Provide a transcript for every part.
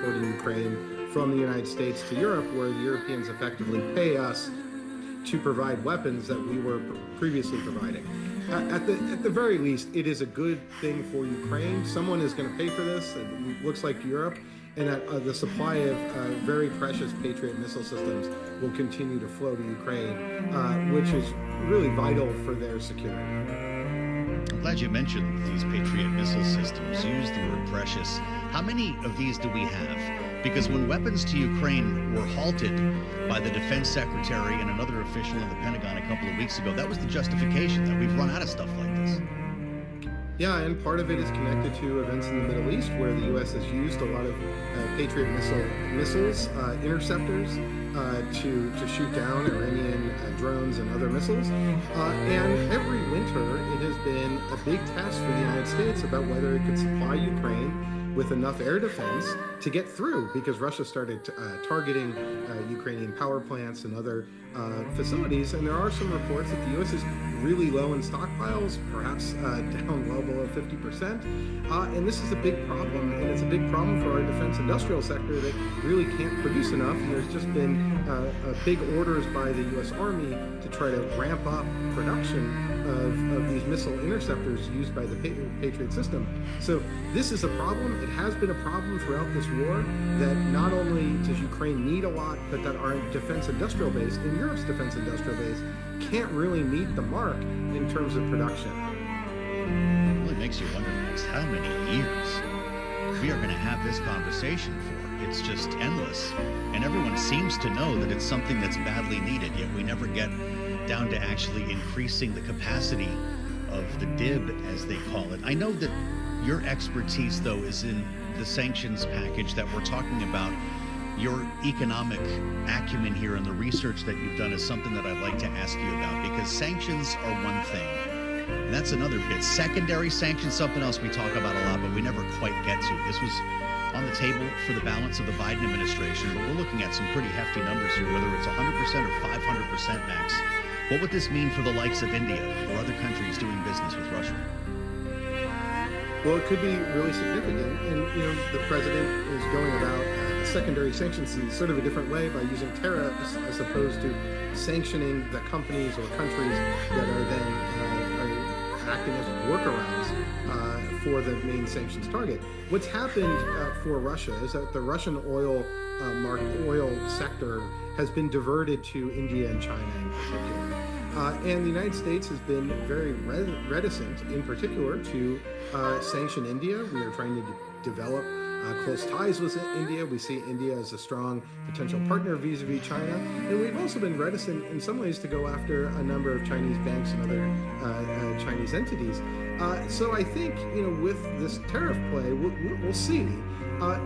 supporting Ukraine from the United States to Europe, where the Europeans effectively pay us to provide weapons that we were previously providing. At the very least, it is a good thing for Ukraine. Someone is going to pay for this. It looks like Europe. And that the supply of very precious Patriot missile systems will continue to flow to Ukraine, which is really vital for their security. I'm glad you mentioned these Patriot missile systems. Use the word precious. How many of these do we have? Because when weapons to Ukraine were halted by the defense secretary and another official in the Pentagon a couple of weeks ago, that was the justification that we've run out of stuff like this. Yeah, and part of it is connected to events in the Middle East, where the U.S. has used a lot of Patriot missiles, interceptors, to shoot down Iranian drones and other missiles. And every winter, it has been a big test for the United States about whether it could supply Ukraine with enough air defense to get through, because Russia started targeting Ukrainian power plants and other facilities. And there are some reports that the U.S. is really low in stockpiles, perhaps down well below 50%. And this is a big problem, and it's a big problem for our defense industrial sector that really can't produce enough. And there's just been big orders by the U.S. Army to try to ramp up production of these missile interceptors used by the Patriot system. So this is a problem. It has been a problem throughout this war, that not only does Ukraine need a lot, but that our defense industrial base and Europe's defense industrial base can't really meet the mark in terms of production. It really makes you wonder, Max, how many years we are going to have this conversation for. It's just endless. And everyone seems to know that it's something that's badly needed, yet we never get down to actually increasing the capacity of the DIB, as they call it. I know that your expertise, though, is in the sanctions package that we're talking about. Your economic acumen here and the research that you've done is something that I'd like to ask you about, because sanctions are one thing, and that's another bit. Secondary sanctions, something else we talk about a lot, but we never quite get to. This was on the table for the balance of the Biden administration, but we're looking at some pretty hefty numbers here, whether it's 100% or 500%, Max. What would this mean for the likes of India or other countries doing business with Russia? Well, it could be really significant, and the president is going about secondary sanctions in sort of a different way by using tariffs as opposed to sanctioning the companies or countries that are then acting as workarounds for the main sanctions target. What's happened for Russia is that the Russian oil sector has been diverted to India and China in particular. And the United States has been very reticent, in particular, to sanction India. We are trying to develop close ties with India. We see India as a strong potential partner vis-a-vis China. And we've also been reticent in some ways to go after a number of Chinese banks and other Chinese entities. So I think, with this tariff play, we'll see.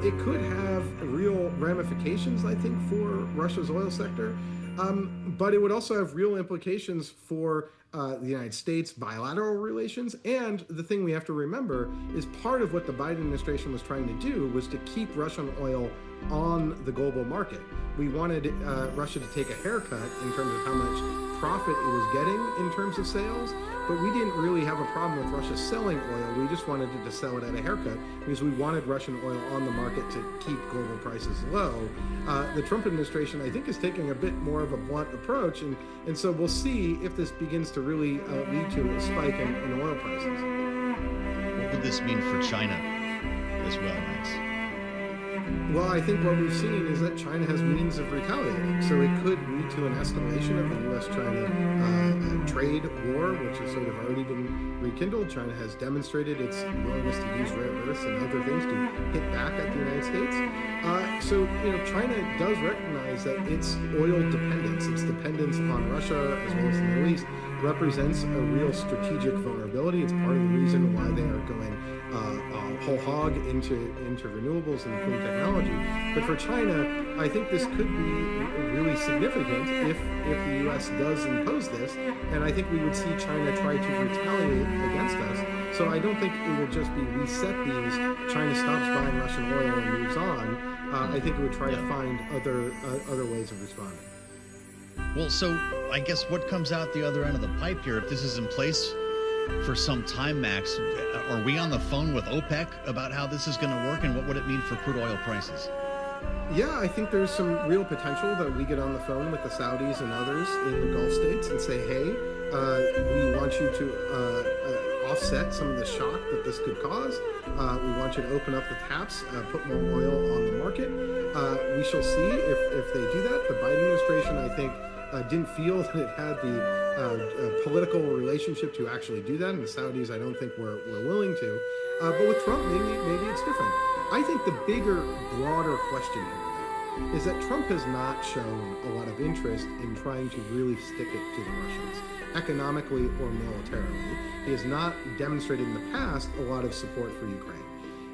It could have real ramifications, I think, for Russia's oil sector. But it would also have real implications for the United States bilateral relations. And the thing we have to remember is part of what the Biden administration was trying to do was to keep Russian oil on the global market. We wanted Russia to take a haircut in terms of how much profit it was getting in terms of sales, but we didn't really have a problem with Russia selling oil. We just wanted it to sell it at a haircut because we wanted Russian oil on the market to keep global prices low. The Trump administration, I think, is taking a bit more of a blunt approach, and so we'll see if this begins to really lead to a spike in oil prices. What would this mean for China as well, Max? Well, I think what we've seen is that China has means of retaliating. So it could lead to an escalation of the U.S.-China trade war, which has sort of already been rekindled. China has demonstrated its willingness to use rare earths and other things to hit back at the United States. So China does recognize that its oil dependence, its dependence on Russia as well as the Middle East, represents a real strategic vulnerability. It's part of the reason why they are going whole hog into renewables and clean technology. But for China, I think this could be really significant if the U.S. does impose this, and I think we would see China try to retaliate against us. So I don't think it will just be we set these, China stops buying Russian oil and moves on. I think it would try to find other ways of responding. Well, so I guess what comes out the other end of the pipe here, if this is in place for some time, Max, are we on the phone with OPEC about how this is going to work and what would it mean for crude oil prices? Yeah, I think there's some real potential that we get on the phone with the Saudis and others in the Gulf states and say, hey, we want you to offset some of the shock that this could cause. We want you to open up the taps, put more oil on the market. We shall see if they do that. The Biden administration, I think, didn't feel that it had the political relationship to actually do that, and the Saudis, I don't think, were willing to. But with Trump, maybe it's different. I think the bigger, broader question here, though, is that Trump has not shown a lot of interest in trying to really stick it to the Russians, economically or militarily. He has not demonstrated in the past a lot of support for Ukraine.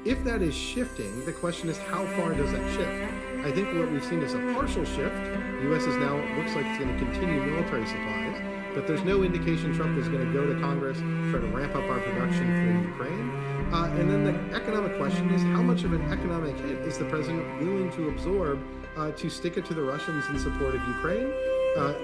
If that is shifting, the question is how far does that shift? I think what we've seen is a partial shift. The U.S. is now, looks like it's going to continue military supplies, but there's no indication Trump is going to go to Congress, try to ramp up our production for Ukraine. And then the economic question is how much of an economic hit is the president willing to absorb to stick it to the Russians in support of Ukraine?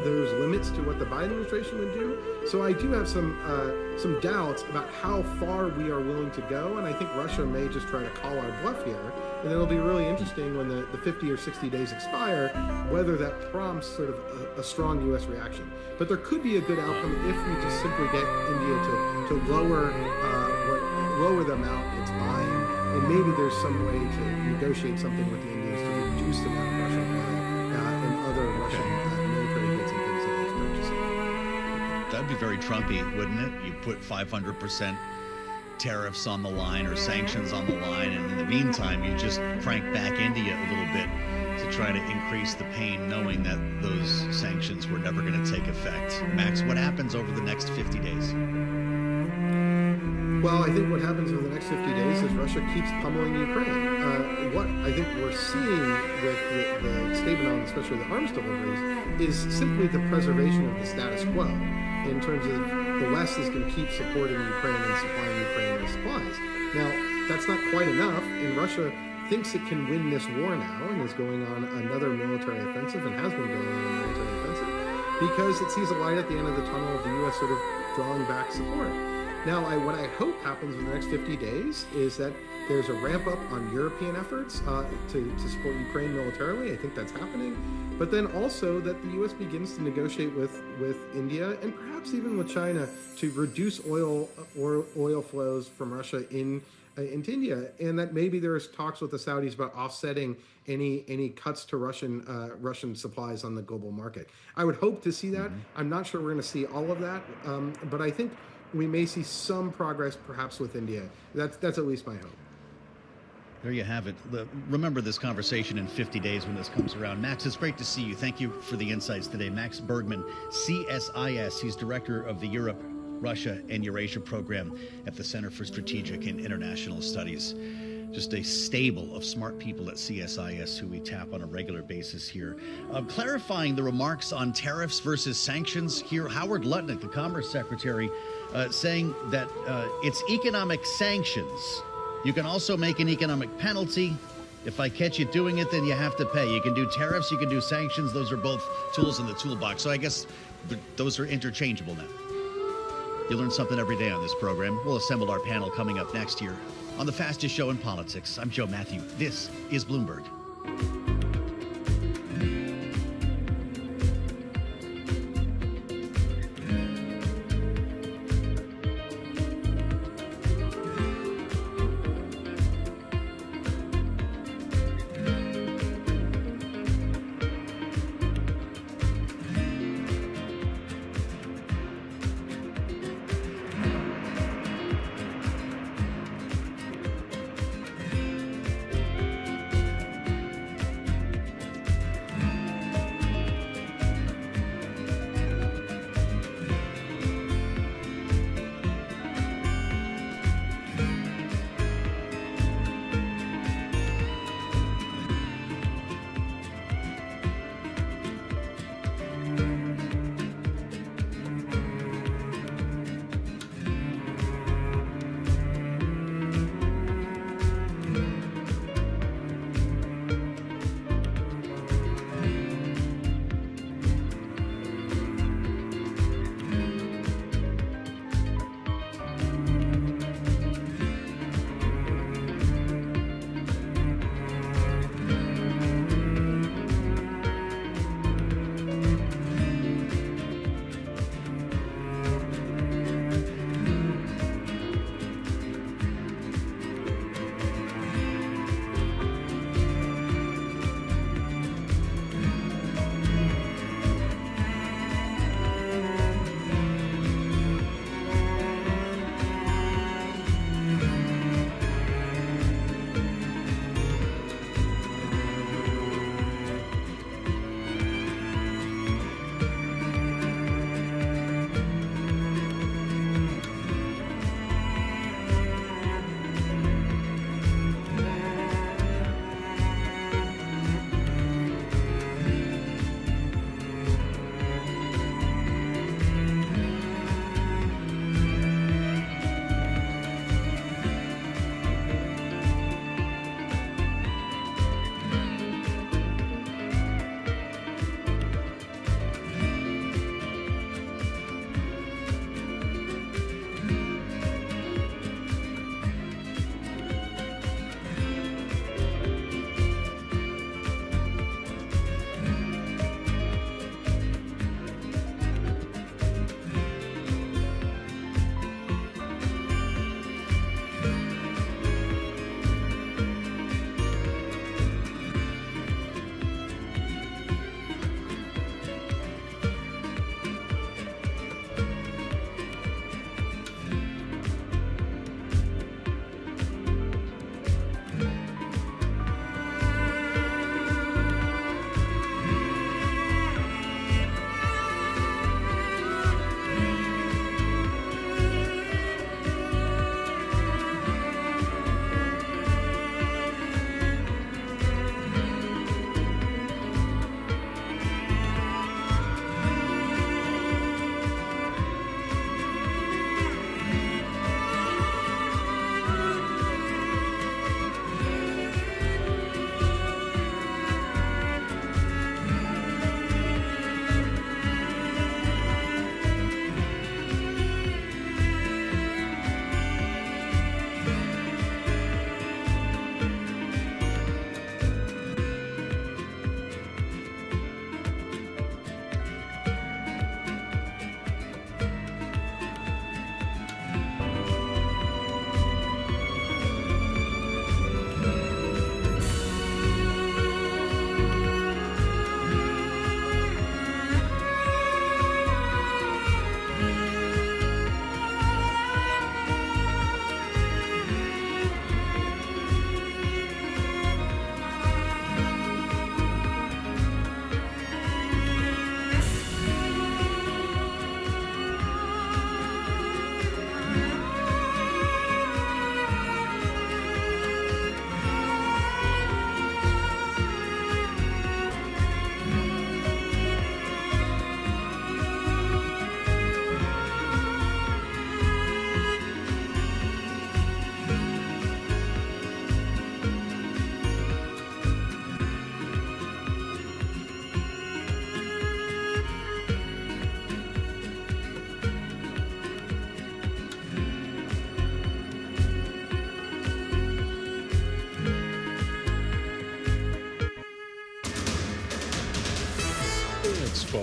There's limits to what the Biden administration would do. So I do have some doubts about how far we are willing to go. And I think Russia may just try to call our bluff here. And it'll be really interesting when the 50 or 60 days expire, whether that prompts sort of a strong U.S. reaction. But there could be a good outcome if we just simply get India to lower the amount it's buying. And maybe there's some way to negotiate something with the Indians to reduce the amount of Russian oil and other Russian military goods and things that it's purchasing. That'd be very Trumpy, wouldn't it? You put 500% tariffs on the line or sanctions on the line, and in the meantime, you just crank back India a little bit to try to increase the pain, knowing that those sanctions were never going to take effect. Max, what happens over the next 50 days? Well, I think what happens over the next 50 days is Russia keeps pummeling Ukraine. What I think we're seeing with the statement on especially the arms deliveries is simply the preservation of the status quo in terms of the West is going to keep supporting Ukraine and supplying Ukraine with supplies. Now, that's not quite enough, and Russia thinks it can win this war now and is going on another military offensive and has been going on a military offensive because it sees a light at the end of the tunnel of the U.S. sort of drawing back support. Now, what I hope happens in the next 50 days is that there's a ramp up on European efforts to support Ukraine militarily. I think that's happening. But then also that the U.S. begins to negotiate with India and perhaps even with China to reduce oil flows from Russia into India, and that maybe there's talks with the Saudis about offsetting any cuts to Russian supplies on the global market. I would hope to see that. I'm not sure we're going to see all of that, but I think we may see some progress perhaps with India. That's at least my hope. There you have it. Remember this conversation in 50 days when this comes around. Max, it's great to see you. Thank you for the insights today. Max Bergman, CSIS. He's director of the Europe, Russia, and Eurasia program at the Center for Strategic and International Studies. Just a stable of smart people at CSIS who we tap on a regular basis here. Clarifying the remarks on tariffs versus sanctions here, Howard Lutnick, the Commerce Secretary, saying that it's economic sanctions. You can also make an economic penalty. If I catch you doing it, then you have to pay. You can do tariffs, you can do sanctions. Those are both tools in the toolbox. So I guess those are interchangeable now. You learn something every day on this program. We'll assemble our panel coming up next year on the fastest show in politics. I'm Joe Matthew. This is Bloomberg.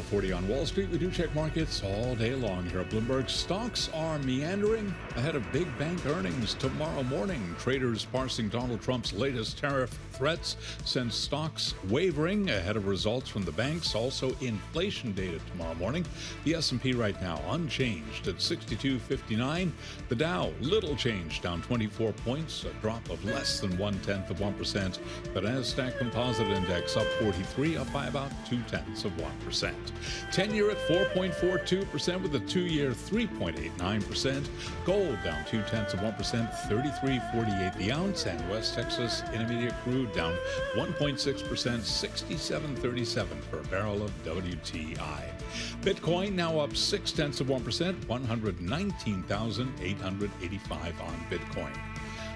12:40 on Wall Street. We do check markets all day long here at Bloomberg. Stocks are meandering ahead of big bank earnings tomorrow morning. Traders parsing Donald Trump's latest tariff threats sends stocks wavering ahead of results from the banks. Also, inflation data tomorrow morning. The S&P right now unchanged at 62.59. The Dow, little change, down 24 points, a drop of less than 0.1%. The NASDAQ Composite Index up 43, up by about 0.2%. 10-year at 4.42% with a 2-year 3.89%. Gold down 0.2%, 33.48 the ounce, and West Texas Intermediate crude down 1.6%, 67.37 per barrel of WTI. Bitcoin now up 0.6%, 119,885 on Bitcoin.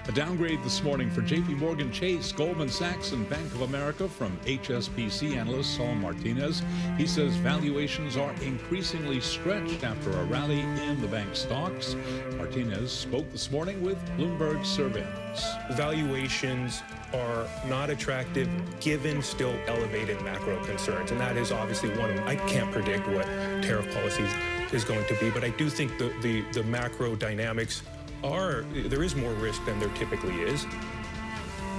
A downgrade this morning for JP Morgan Chase, Goldman Sachs, and Bank of America from HSBC analyst Saul Martinez. He says valuations are increasingly stretched after a rally in the bank stocks. Martinez spoke this morning with Bloomberg Surveillance. Valuations are not attractive given still elevated macro concerns. And that is obviously one of them. I can't predict what tariff policies is going to be, but I do think the macro dynamics there is more risk than there typically is.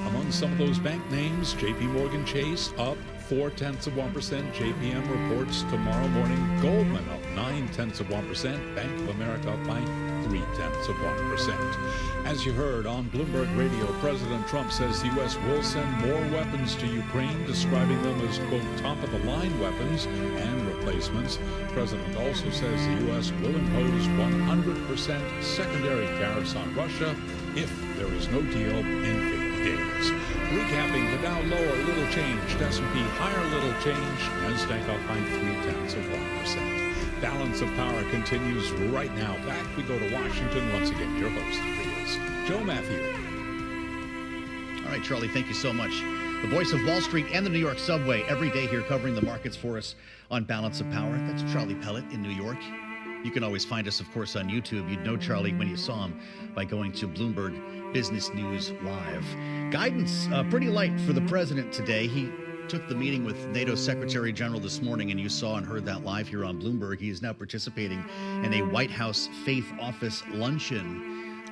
Among some of those bank names, JP Morgan Chase up 0.4%. JPM reports tomorrow morning. Goldman up 0.9%. Bank of America up by 0.3%. As you heard on Bloomberg Radio, President Trump says the U.S. will send more weapons to Ukraine, describing them as, quote, top-of-the-line weapons and replacements. The president also says the U.S. will impose 100% secondary tariffs on Russia if there is no deal in 50 days. Recapping, the Dow lower, little change. S&P higher, little change. NASDAQ up by 0.3%. Balance of Power continues right now. Back we go to Washington. Once again, your host is Joe Matthew. All right, Charlie, thank you so much. The voice of Wall Street and the New York subway every day here covering the markets for us on Balance of Power. That's Charlie Pellet in New York. You can always find us, of course, on YouTube. You'd know Charlie when you saw him by going to Bloomberg Business News Live. Guidance pretty light for the president today. He took the meeting with NATO Secretary General this morning, and you saw and heard that live here on Bloomberg. He is now participating in a White House Faith Office luncheon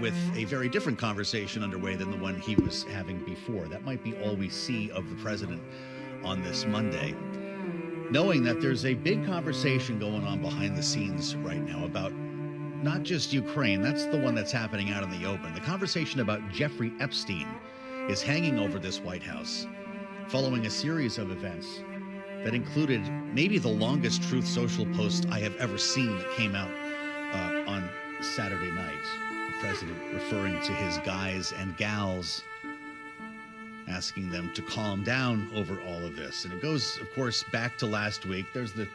with a very different conversation underway than the one he was having before. That might be all we see of the president on this Monday. Knowing that there's a big conversation going on behind the scenes right now about not just Ukraine, that's the one that's happening out in the open. The conversation about Jeffrey Epstein is hanging over this White House following a series of events that included maybe the longest Truth Social post I have ever seen that came out on Saturday night. The president referring to his guys and gals, asking them to calm down over all of this. And it goes, of course, back to last week. There's the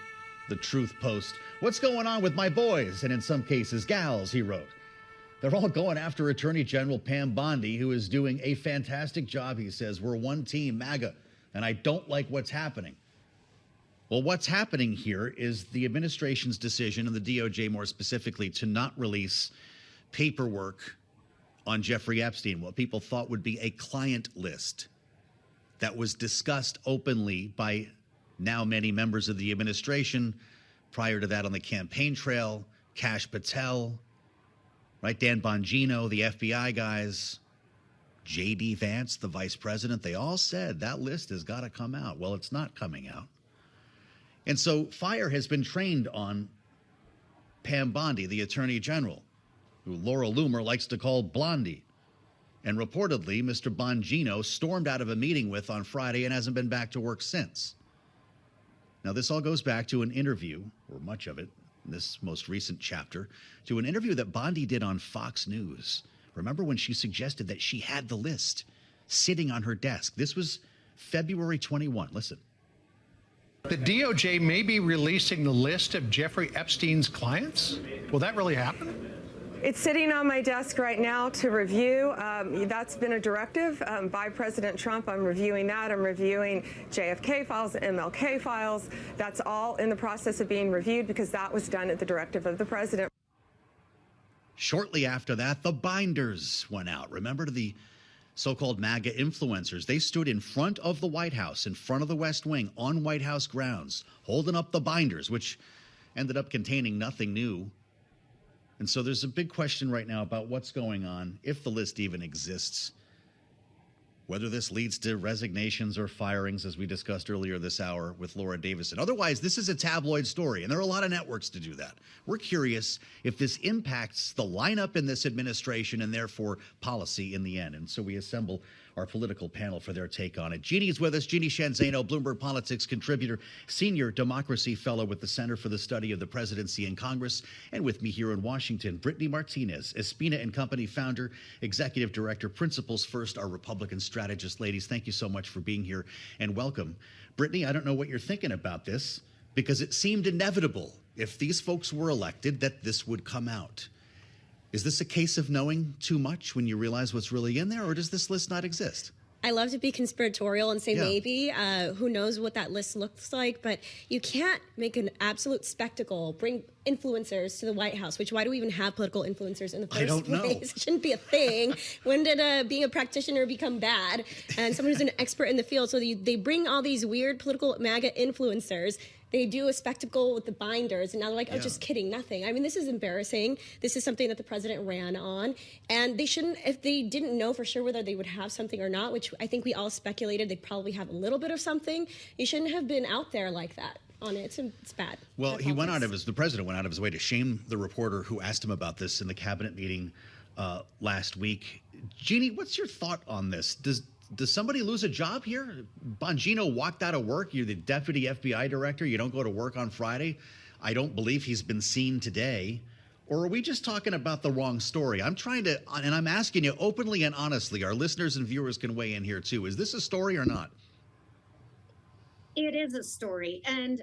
Truth post. What's going on with my boys? And in some cases, gals, he wrote. They're all going after Attorney General Pam Bondi, who is doing a fantastic job, he says. We're one team, MAGA, and I don't like what's happening. Well, what's happening here is the administration's decision, and the DOJ more specifically, to not release paperwork on Jeffrey Epstein, what people thought would be a client list that was discussed openly by now many members of the administration. Prior to that on the campaign trail, Kash Patel, right? Dan Bongino, the FBI guys, J.D. Vance, the vice president, they all said that list has got to come out. Well, it's not coming out. And so fire has been trained on Pam Bondi, the attorney general, who Laura Loomer likes to call Blondie. And reportedly, Mr. Bongino stormed out of a meeting with on Friday and hasn't been back to work since. Now, this all goes back to an interview, or much of it, in this most recent chapter, to an interview that Bondi did on Fox News. Remember when she suggested that she had the list sitting on her desk? This was February 21. Listen. The DOJ may be releasing the list of Jeffrey Epstein's clients? Will that really happen? It's sitting on my desk right now to review. That's been a directive by President Trump. I'm reviewing that. I'm reviewing JFK files, MLK files. That's all in the process of being reviewed because that was done at the directive of the president. Shortly after that, the binders went out. Remember, to the so-called MAGA influencers. They stood in front of the White House, in front of the West Wing, on White House grounds, holding up the binders, which ended up containing nothing new. And so there's a big question right now about what's going on, if the list even exists, whether this leads to resignations or firings, as we discussed earlier this hour with Laura Davison. Otherwise, this is a tabloid story, and there are a lot of networks to do that. We're curious if this impacts the lineup in this administration and therefore policy in the end. And so we assemble our political panel for their take on it. Jeannie is with us. Jeannie Shanzano, Bloomberg Politics contributor, senior democracy fellow with the Center for the Study of the Presidency and Congress. And with me here in Washington, Brittany Martinez, Espina and Company founder, executive director, Principles First, our Republican strategist. Ladies, thank you so much for being here and welcome. Brittany, I don't know what you're thinking about this, because it seemed inevitable, if these folks were elected, that this would come out. Is this a case of knowing too much when you realize what's really in there, or does this list not exist? I love to be conspiratorial and say maybe. Who knows what that list looks like? But you can't make an absolute spectacle, bring influencers to the White House, why do we even have political influencers in the first don't know. place? It shouldn't be a thing. When did being a practitioner become bad? And someone who's an expert in the field. So they bring all these weird political MAGA influencers. They do a spectacle with the binders, and now they're like, oh, just kidding, nothing. I mean, this is embarrassing. This is something that the president ran on, and they shouldn't, if they didn't know for sure whether they would have something or not, which I think we all speculated they'd probably have a little bit of something, you shouldn't have been out there like that on it. It's bad. Well, the president went out of his way to shame the reporter who asked him about this in the cabinet meeting last week. Jeannie, what's your thought on this? Does somebody lose a job here? Bongino walked out of work. You're the deputy FBI director. You don't go to work on Friday. I don't believe he's been seen today. Or are we just talking about the wrong story? I'm trying to, and I'm asking you openly and honestly, our listeners and viewers can weigh in here too. Is this a story or not? It is a story, and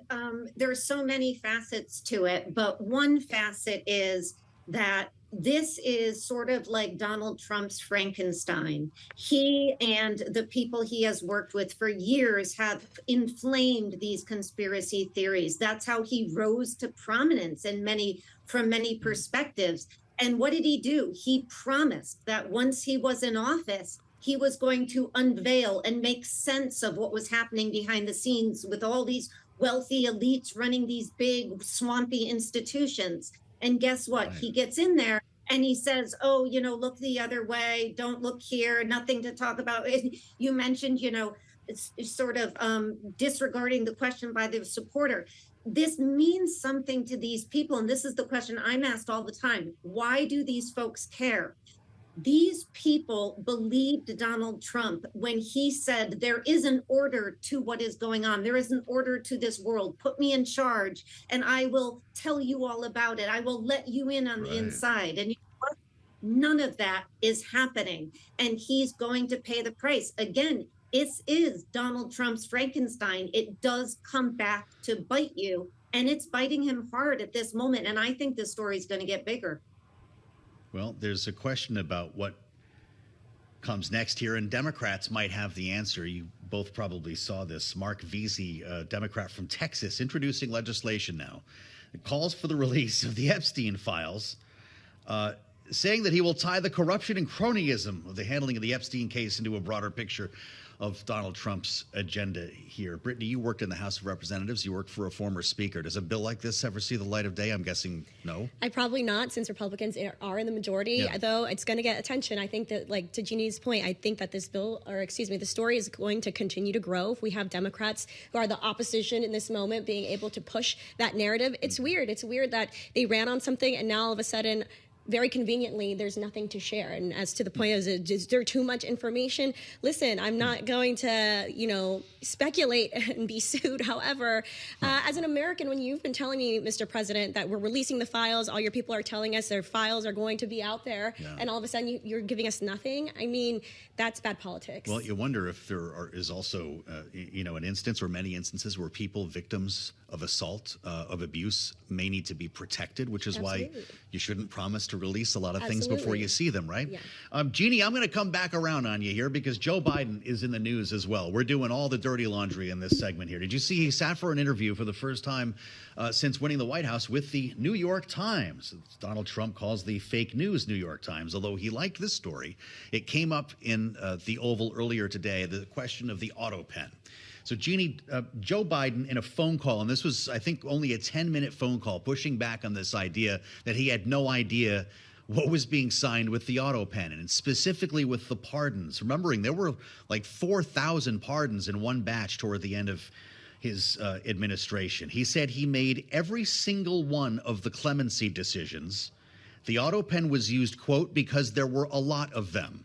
there are so many facets to it. But one facet is that this is sort of like Donald Trump's Frankenstein. He and the people he has worked with for years have inflamed these conspiracy theories. That's how he rose to prominence from many perspectives. And what did he do? He promised that once he was in office, he was going to unveil and make sense of what was happening behind the scenes with all these wealthy elites running these big swampy institutions. And guess what? Right. He gets in there and he says, oh, look the other way. Don't look here. Nothing to talk about. You mentioned, it's sort of disregarding the question by the supporter. This means something to these people. And this is the question I'm asked all the time. Why do these folks care? These people believed Donald Trump when he said there is an order to what is going on. There is an order to this world. Put me in charge and I will tell you all about it. I will let you in on the inside. And none of that is happening. And he's going to pay the price. Again, this is Donald Trump's Frankenstein. It does come back to bite you, and it's biting him hard at this moment. And I think this story is going to get bigger. Well, there's a question about what comes next here, and Democrats might have the answer. You both probably saw this. Mark Veazey, a Democrat from Texas, introducing legislation now. It calls for the release of the Epstein files, saying that he will tie the corruption and cronyism of the handling of the Epstein case into a broader picture of Donald Trump's agenda here. Brittany, you worked in the House of Representatives. You worked for a former speaker. Does a bill like this ever see the light of day? I'm guessing no. Probably not, since Republicans are in the majority, though it's going to get attention. I think that, like, to Jeannie's point, I think that the story is going to continue to grow if we have Democrats who are the opposition in this moment being able to push that narrative. It's weird. It's weird that they ran on something and now all of a sudden, very conveniently, there's nothing to share. And as to the point, is there too much information? Listen, I'm not going to, speculate and be sued. However, as an American, when you've been telling me, Mr. President, that we're releasing the files, all your people are telling us their files are going to be out there, and all of a sudden you're giving us nothing. I mean, that's bad politics. Well, you wonder if there is also, an instance or many instances where people, victims of assault, of abuse, may need to be protected, which is why you shouldn't promise to release a lot of things before Absolutely. you see them, right? Yeah. Jeannie, I'm going to come back around on you here because Joe Biden is in the news as well. We're doing all the dirty laundry in this segment here. Did you see he sat for an interview for the first time since winning the White House with the New York Times? Donald Trump calls the fake news New York Times, although he liked this story. It came up in the Oval earlier today, the question of the auto pen. So, Jeannie, Joe Biden in a phone call, and this was, I think, only a 10-minute phone call, pushing back on this idea that he had no idea what was being signed with the auto pen, and specifically with the pardons. Remembering there were like 4,000 pardons in one batch toward the end of his administration. He said he made every single one of the clemency decisions. The auto pen was used, quote, because there were a lot of them.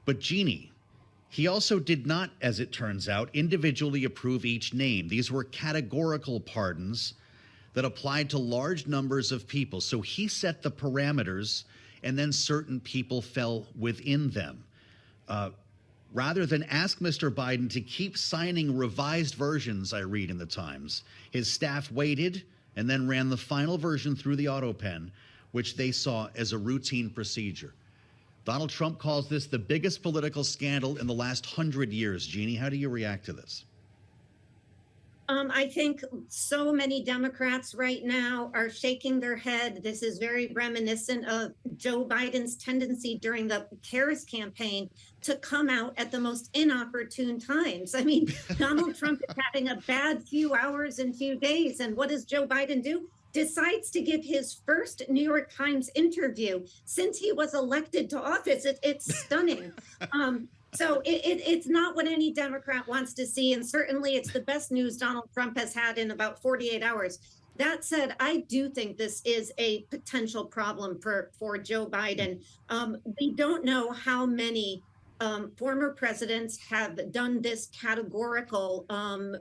But, Jeannie, he also did not, as it turns out, individually approve each name. These were categorical pardons that applied to large numbers of people. So he set the parameters, and then certain people fell within them. Rather than ask Mr. Biden to keep signing revised versions, I read in the Times, his staff waited and then ran the final version through the auto pen, which they saw as a routine procedure. Donald Trump calls this the biggest political scandal in the last 100 years. Jeannie, how do you react to this? I think so many Democrats right now are shaking their head. This is very reminiscent of Joe Biden's tendency during the Harris campaign to come out at the most inopportune times. I mean, Donald Trump is having a bad few hours and few days. And what does Joe Biden do? Decides to give his first New York Times interview since he was elected to office. It's stunning. So it's not what any Democrat wants to see. And certainly it's the best news Donald Trump has had in about 48 hours. That said, I do think this is a potential problem for Joe Biden. We don't know how many former presidents have done this categorical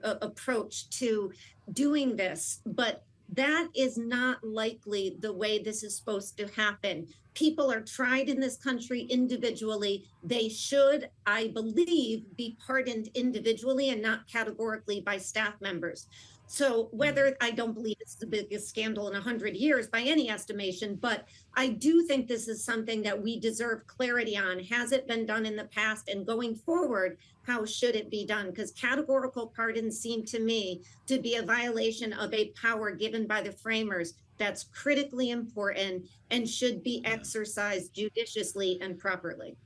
approach to doing this, but that is not likely the way this is supposed to happen. People are tried in this country individually. They should, I believe, be pardoned individually and not categorically by staff members. So whether, I don't believe it's the biggest scandal in 100 years by any estimation, but I do think this is something that we deserve clarity on. Has it been done in the past? And going forward, how should it be done? Because categorical pardons seem to me to be a violation of a power given by the framers that's critically important and should be exercised judiciously and properly.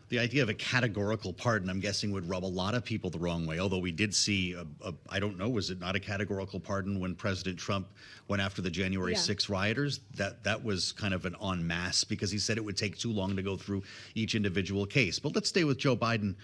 The idea of a categorical pardon, I'm guessing, would rub a lot of people the wrong way, although we did see, I don't know, was it not a categorical pardon when President Trump went after the January 6 rioters? That was kind of an en masse because he said it would take too long to go through each individual case. But let's stay with Joe Biden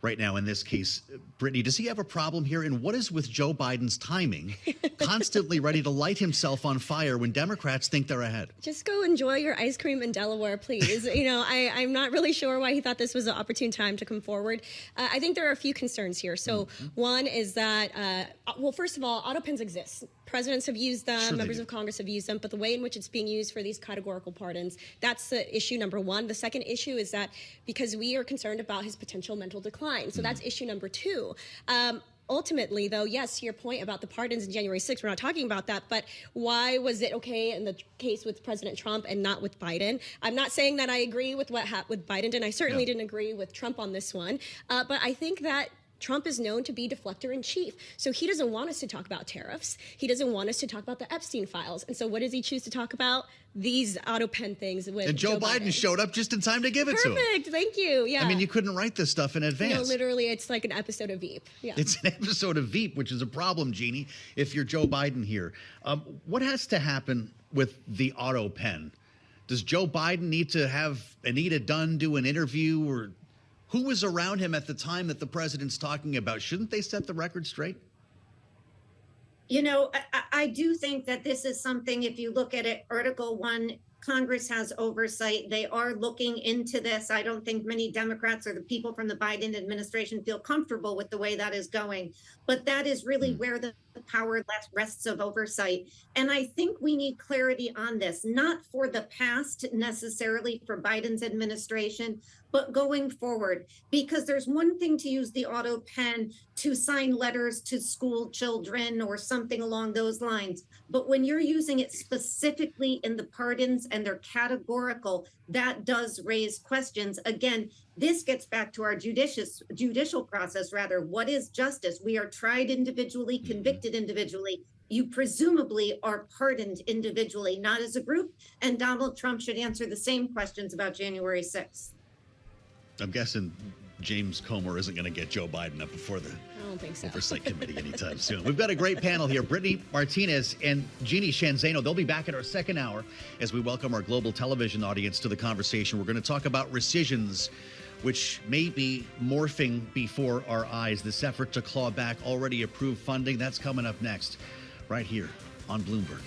right now in this case. Brittany, does he have a problem here? And what is with Joe Biden's timing, constantly ready to light himself on fire when Democrats think they're ahead? Just go enjoy your ice cream in Delaware, please. I'm not really sure why he thought this was an opportune time to come forward. I think there are a few concerns here. So one is that, well, first of all, auto pens exist. Presidents have used them, Sure members of Congress have used them, but the way in which it's being used for these categorical pardons, that's the issue number one. The second issue is that because we are concerned about his potential mental decline. So that's issue number two. Ultimately, though, yes, to your point about the pardons in January 6th, we're not talking about that, but why was it okay in the case with President Trump and not with Biden? I'm not saying that I agree with what happened with Biden, and I certainly didn't agree with Trump on this one, but I think that Trump is known to be deflector in chief. So he doesn't want us to talk about tariffs. He doesn't want us to talk about the Epstein files. And so what does he choose to talk about? These auto pen things with And Joe Biden showed up just in time to give it to him. Perfect. Thank you. Yeah. I mean, you couldn't write this stuff in advance. No, literally, it's like an episode of Veep. Yeah. It's an episode of Veep, which is a problem, Jeannie, if you're Joe Biden here. What has to happen with the auto pen? Does Joe Biden need to have Anita Dunn do an interview, or who was around him at the time that the president's talking about? Shouldn't they set the record straight? You know, I do think that this is something, if you look at it, Article 1, Congress has oversight. They are looking into this. I don't think many Democrats or the people from the Biden administration feel comfortable with the way that is going. But that is really where the power rests of oversight. And I think we need clarity on this, not for the past necessarily for Biden's administration, but going forward, because there's one thing to use the auto pen to sign letters to school children or something along those lines. But when you're using it specifically in the pardons and they're categorical, that does raise questions. Again, this gets back to our judicial process, rather. What is justice? We are tried individually, convicted individually. You presumably are pardoned individually, not as a group. And Donald Trump should answer the same questions about January 6th. I'm guessing James Comer isn't going to get Joe Biden up before the I don't think so. Oversight Committee anytime soon. We've got a great panel here. Brittany Martinez and Jeannie Shanzano. They'll be back in our second hour as we welcome our global television audience to the conversation. We're going to talk about rescissions, which may be morphing before our eyes. This effort to claw back already approved funding, that's coming up next, right here on Bloomberg.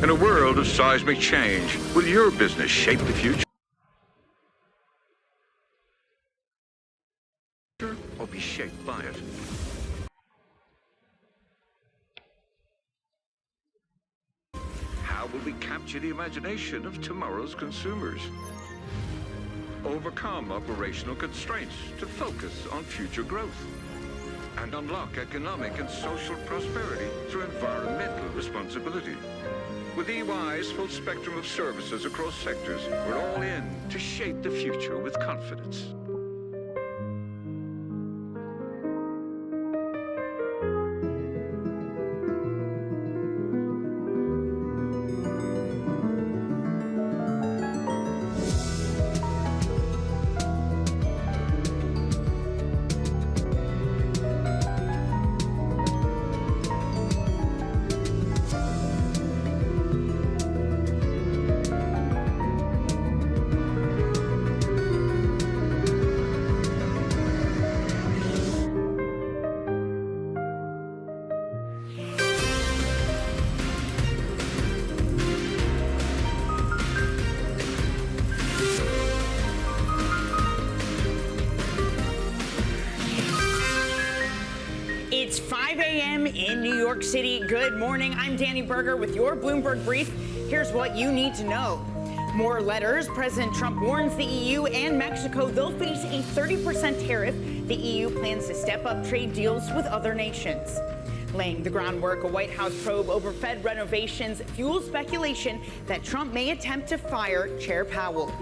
In a world of seismic change, will your business shape the future or be shaped by it? How will we capture the imagination of tomorrow's consumers? Overcome operational constraints to focus on future growth, and unlock economic and social prosperity through environmental responsibility. With EY's full spectrum of services across sectors, we're all in to shape the future with confidence. It's 5 a.m. in New York City. Good morning. I'm Danny Berger with your Bloomberg Brief. Here's what you need to know. More letters. President Trump warns the EU and Mexico they'll face a 30% tariff. The EU plans to step up trade deals with other nations. Laying the groundwork, a White House probe over Fed renovations fuels speculation that Trump may attempt to fire Chair Powell.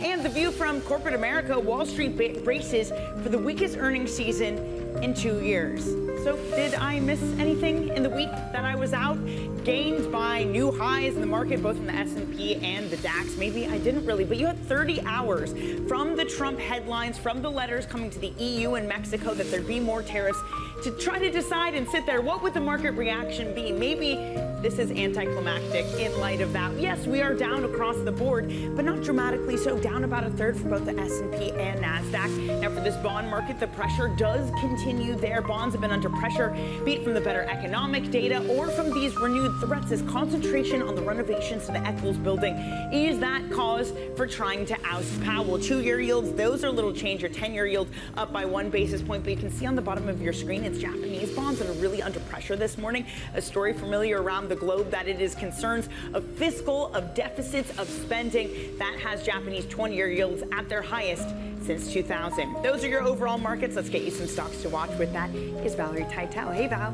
And the view from corporate America, Wall Street braces for the weakest earnings season in 2 years. So did I miss anything in the week that I was out? Gained by new highs in the market, both in the S&P and the DAX. Maybe I didn't really, but you had 30 hours from the Trump headlines, from the letters coming to the EU and Mexico that there'd be more tariffs, to try to decide and sit there, what would the market reaction be? Maybe this is anticlimactic in light of that. Yes, we are down across the board, but not dramatically so, down about a third for both the S&P and NASDAQ. Now for this bond market, the pressure does continue there. Bonds have been under pressure, be it from the better economic data or from these renewed threats as concentration on the renovations to the Eccles building is that cause for trying to oust Powell. 2-year yields, those are a little change. Your 10-year yield up by 1 basis point, but you can see on the bottom of your screen, it's Japanese bonds that are really under pressure this morning. A story familiar around the globe that it is concerns of fiscal, of deficits, of spending. That has Japanese 20-year yields at their highest since 2000. Those are your overall markets. Let's get you some stocks to watch. With that is Valerie Teitel. Hey, Val.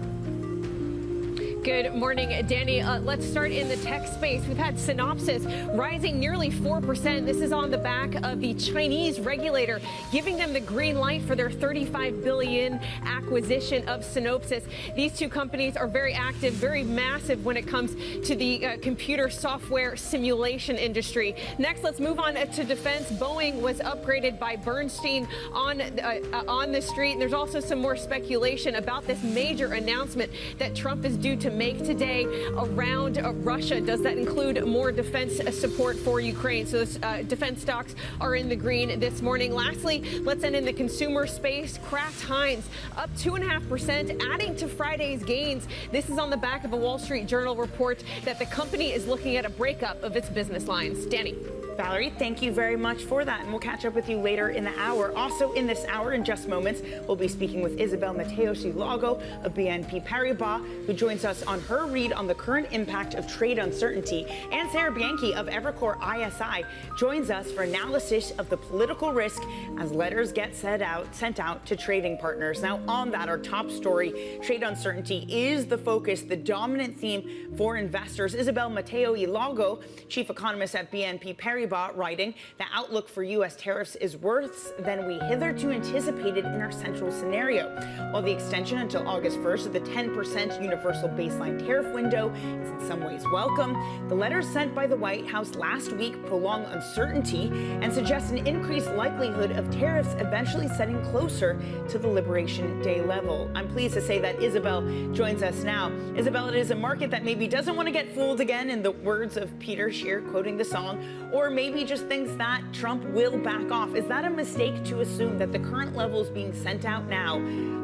Good morning, Danny. Let's start in the tech space. We've had Synopsys rising nearly 4%. This is on the back of the Chinese regulator giving them the green light for their $35 billion acquisition of Synopsys. These two companies are very active, very massive when it comes to the computer software simulation industry. Next, let's move on to defense. Boeing was upgraded by Bernstein on the street. And there's also some more speculation about this major announcement that Trump is due to make today around Russia. Does that include more defense support for Ukraine? So defense stocks are in the green this morning. Lastly, let's end in the consumer space. Kraft Heinz up 2.5%, adding to Friday's gains. This is on the back of a Wall Street Journal report that the company is looking at a breakup of its business lines. Danny. Valerie, thank you very much for that, and we'll catch up with you later in the hour. Also in this hour, in just moments, we'll be speaking with Isabel Mateos-Ilago of BNP Paribas, who joins us on her read on the current impact of trade uncertainty, and Sarah Bianchi of Evercore ISI joins us for analysis of the political risk as letters get sent out to trading partners. Now, on that, our top story, trade uncertainty is the focus, the dominant theme for investors. Isabel Mateo-Ilago, chief economist at BNP Paribas, writing, the outlook for U.S. tariffs is worse than we hitherto anticipated in our central scenario. While the extension until August 1st of the 10% universal baseline tariff window is in some ways welcome, the letters sent by the White House last week prolong uncertainty and suggest an increased likelihood of tariffs eventually setting closer to the Liberation Day level. I'm pleased to say that Isabel joins us now. Isabel, it is a market that maybe doesn't want to get fooled again, in the words of Peter Scheer quoting the song, or maybe just thinks that Trump will back off. Is that a mistake to assume that the current levels being sent out now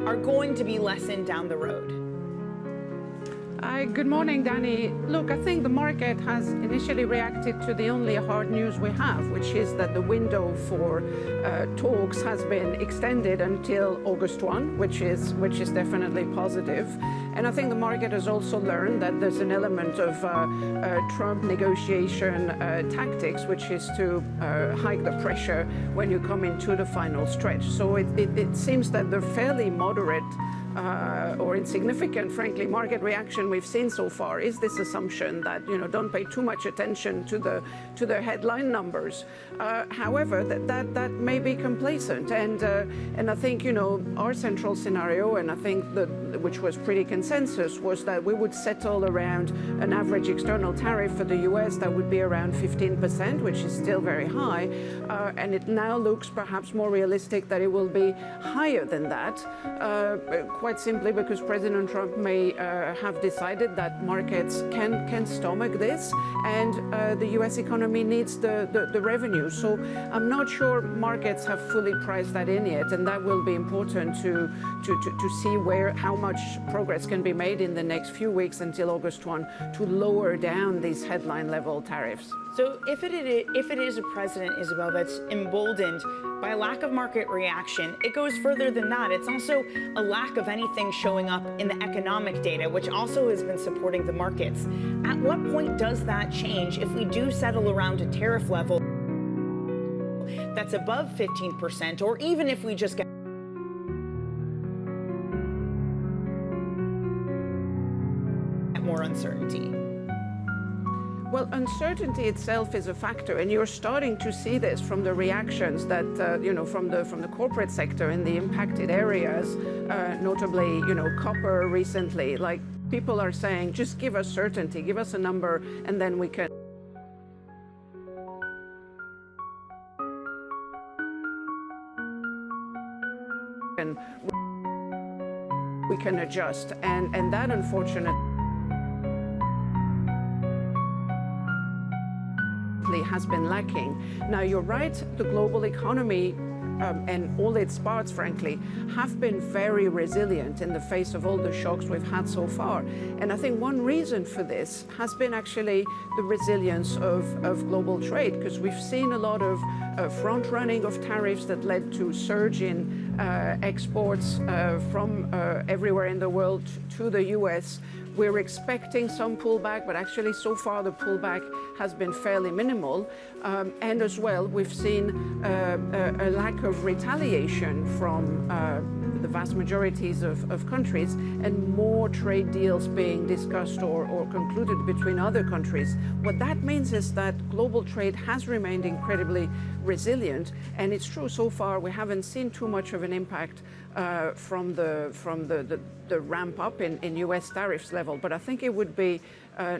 are going to be lessened down the road? Hi, good morning, Danny. Look, I think the market has initially reacted to the only hard news we have, which is that the window for talks has been extended until August 1, which is definitely positive. And I think the market has also learned that there's an element of Trump negotiation tactics, which is to hike the pressure when you come into the final stretch. So it seems that the fairly moderate or insignificant, frankly, market reaction we've seen so far is this assumption that, don't pay too much attention to the headline numbers. However, that may be complacent, and I think our central scenario, and I think which was pretty consensus, was that we would settle around an average external tariff for the U.S. that would be around 15%, which is still very high, and it now looks perhaps more realistic that it will be higher than that. Quite simply because President Trump may have decided that markets can stomach this, and the U.S. economy needs the revenue. So I'm not sure markets have fully priced that in yet, and that will be important to see how much progress can be made in the next few weeks until August 1 to lower down these headline level tariffs. So if it is a president, Isabel, that's emboldened by a lack of market reaction, it goes further than that. It's also a lack of anything showing up in the economic data, which also has been supporting the markets. At what point does that change if we do settle around a tariff level that's above 15%, or even if we just get more uncertainty? Well, uncertainty itself is a factor, and you're starting to see this from the reactions that, from the corporate sector in the impacted areas, notably, copper recently. Like, people are saying, just give us certainty, give us a number, and then we can adjust, and that unfortunately has been lacking. Now, you're right, the global economy and all its parts, frankly, have been very resilient in the face of all the shocks we've had so far. And I think one reason for this has been actually the resilience of global trade, because we've seen a lot of front-running of tariffs that led to surge in exports from everywhere in the world to the U.S. We're expecting some pullback, but actually so far the pullback has been fairly minimal. And as well, we've seen a lack of retaliation from the vast majorities of countries, and more trade deals being discussed or concluded between other countries. What that means is that global trade has remained incredibly resilient, and it's true, so far we haven't seen too much of an impact from the ramp up in U.S. tariffs level. But I think it would be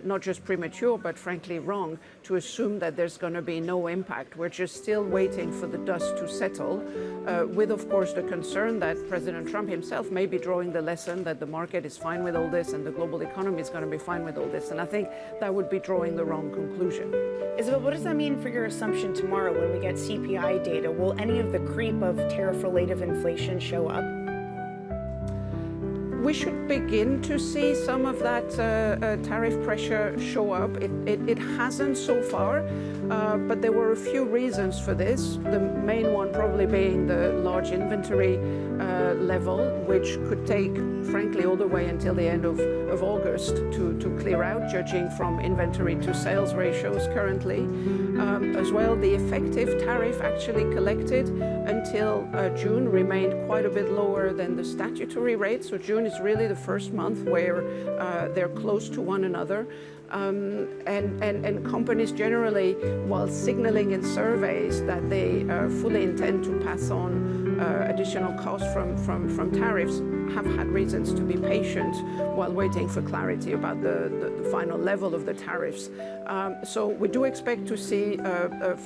not just premature, but frankly wrong to assume that there's going to be no impact. We're just still waiting for the dust to settle, with, of course, the concern that President Trump himself may be drawing the lesson that the market is fine with all this and the global economy is going to be fine with all this. And I think that would be drawing the wrong conclusion. Isabel, what does that mean for your assumption tomorrow when we get CPI data? Will any of the creep of tariff-related inflation show up? We should begin to see some of that tariff pressure show up. It hasn't so far, but there were a few reasons for this. The main one probably being the large inventory level, which could take, frankly, all the way until the end of August to clear out, judging from inventory to sales ratios currently. As well, the effective tariff actually collected until June remained quite a bit lower than the statutory rate. So June is really the first month where they're close to one another. And companies generally, while signaling in surveys that they fully intend to pass on additional costs from tariffs, have had reasons to be patient while waiting for clarity about the final level of the tariffs. So we do expect to see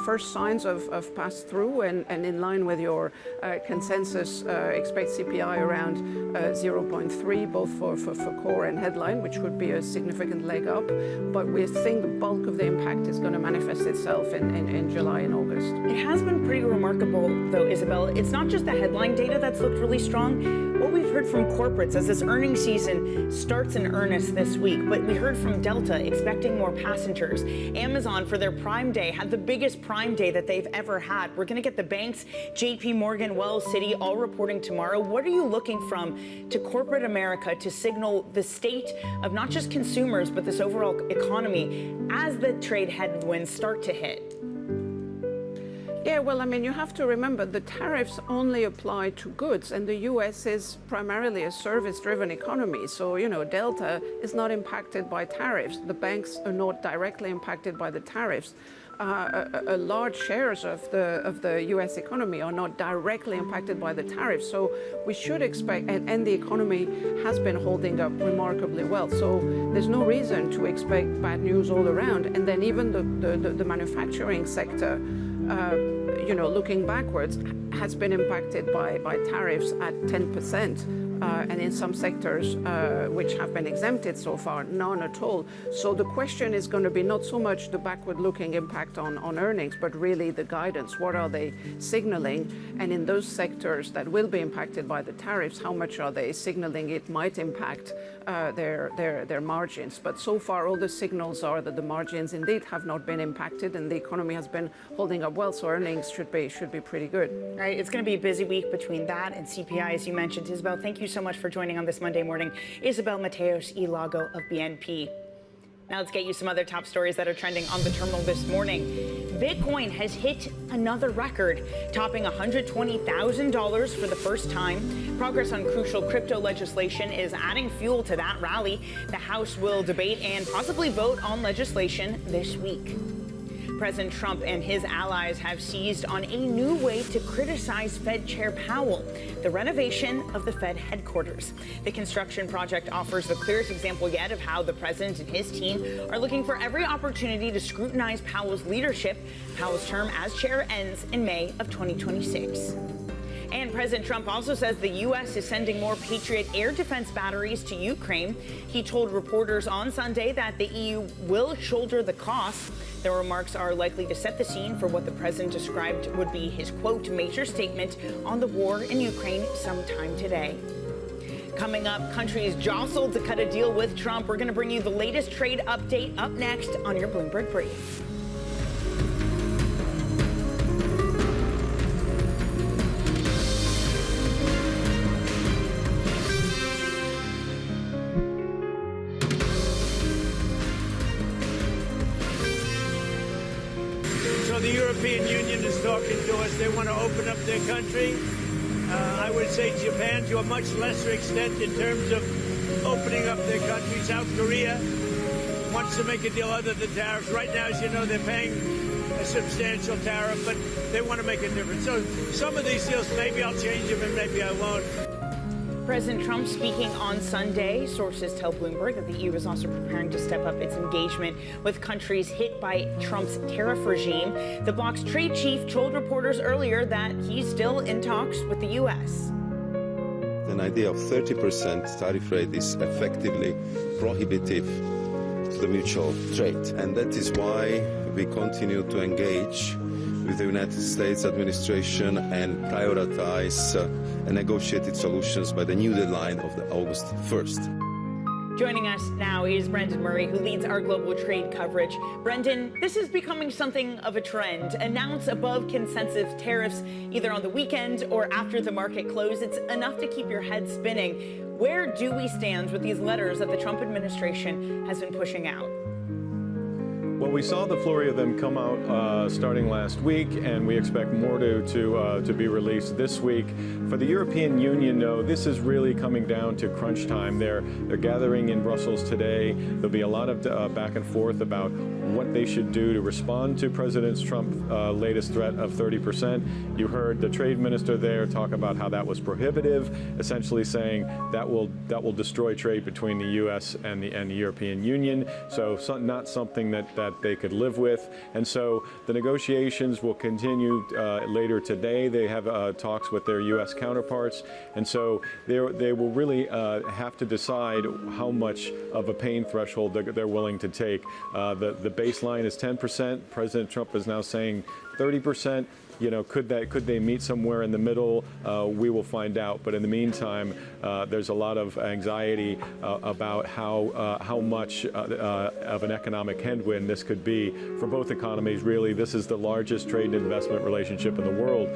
first signs of pass-through, and in line with your consensus, expect CPI around 0.3, both for core and headline, which would be a significant leg up. But we think the bulk of the impact is going to manifest itself in July and August. It has been pretty remarkable, though, Isabel. It's not just just the headline data that's looked really strong. What we've heard from corporates as this earnings season starts in earnest this week, but we heard from Delta expecting more passengers. Amazon, for their Prime Day, had the biggest Prime Day that they've ever had. We're going to get the banks, JP Morgan, Wells, Citi, all reporting tomorrow. What are you looking from to corporate America to signal the state of not just consumers, but this overall economy as the trade headwinds start to hit? Yeah, well, I mean, you have to remember the tariffs only apply to goods, and the U.S. is primarily a service-driven economy. So, you know, Delta is not impacted by tariffs. The banks are not directly impacted by the tariffs. A large shares of the U.S. economy are not directly impacted by the tariffs. So we should expect, and the economy has been holding up remarkably well. So there's no reason to expect bad news all around. And then even the manufacturing sector, you know, looking backwards, has been impacted by tariffs at 10%. And in some sectors which have been exempted so far, none at all. So the question is going to be not so much the backward-looking impact on earnings, but really the guidance. What are they signaling? And in those sectors that will be impacted by the tariffs, how much are they signaling it might impact their margins? But so far, all the signals are that the margins indeed have not been impacted, and the economy has been holding up well. So earnings should be pretty good. All right, it's going to be a busy week between that and CPI, as you mentioned. Isabel, thank you so much for joining on this Monday morning. Isabel Mateos Ilago of BNP. Now let's get you some other top stories that are trending on the terminal this morning. Bitcoin has hit another record, topping $120,000 for the first time. Progress on crucial crypto legislation is adding fuel to that rally. The House will debate and possibly vote on legislation this week. President Trump and his allies have seized on a new way to criticize Fed Chair Powell, the renovation of the Fed headquarters. The construction project offers the clearest example yet of how the president and his team are looking for every opportunity to scrutinize Powell's leadership. Powell's term as chair ends in May of 2026. And President Trump also says the U.S. is sending more Patriot air defense batteries to Ukraine. He told reporters on Sunday that the EU will shoulder the cost. The remarks are likely to set the scene for what the president described would be his, quote, major statement on the war in Ukraine sometime today. Coming up, countries jostled to cut a deal with Trump. We're going to bring you the latest trade update up next on your Bloomberg Brief. The European Union is talking to us. They want to open up their country. I would say Japan to a much lesser extent in terms of opening up their country. South Korea wants to make a deal other than tariffs. Right now, as you know, they're paying a substantial tariff, but they want to make a difference. So some of these deals, maybe I'll change them and maybe I won't. President Trump speaking on Sunday. Sources tell Bloomberg that the EU is also preparing to step up its engagement with countries hit by Trump's tariff regime. The bloc's trade chief told reporters earlier that he's still in talks with the U.S. An idea of 30% tariff rate is effectively prohibitive to the mutual trade. And that is why we continue to engage with the United States administration and prioritize negotiated solutions by the new deadline of the August 1st. Joining us now is Brendan Murray, who leads our global trade coverage. Brendan, this is becoming something of a trend. Announce above consensus tariffs either on the weekend or after the market close. It's enough to keep your head spinning. Where do we stand with these letters that the Trump administration has been pushing out? Well, we saw the flurry of them come out starting last week, and we expect more to be released this week. For the European Union, though, this is really coming down to crunch time. They're gathering in Brussels today. There'll be a lot of back and forth about what they should do to respond to President Trump's latest threat of 30%. You heard the trade minister there talk about how that was prohibitive, essentially saying that will destroy trade between the U.S. and the European Union. So not something that they could live with. And so the negotiations will continue later today. They have talks with their U.S. counterparts. And so they will really have to decide how much of a pain threshold they're willing to take. The baseline is 10%. President Trump is now saying 30%. could they meet somewhere in the middle? We will find out. But in the meantime, there's a lot of anxiety about how much of an economic headwind this could be for both economies. Really, this is the largest trade and investment relationship in the world,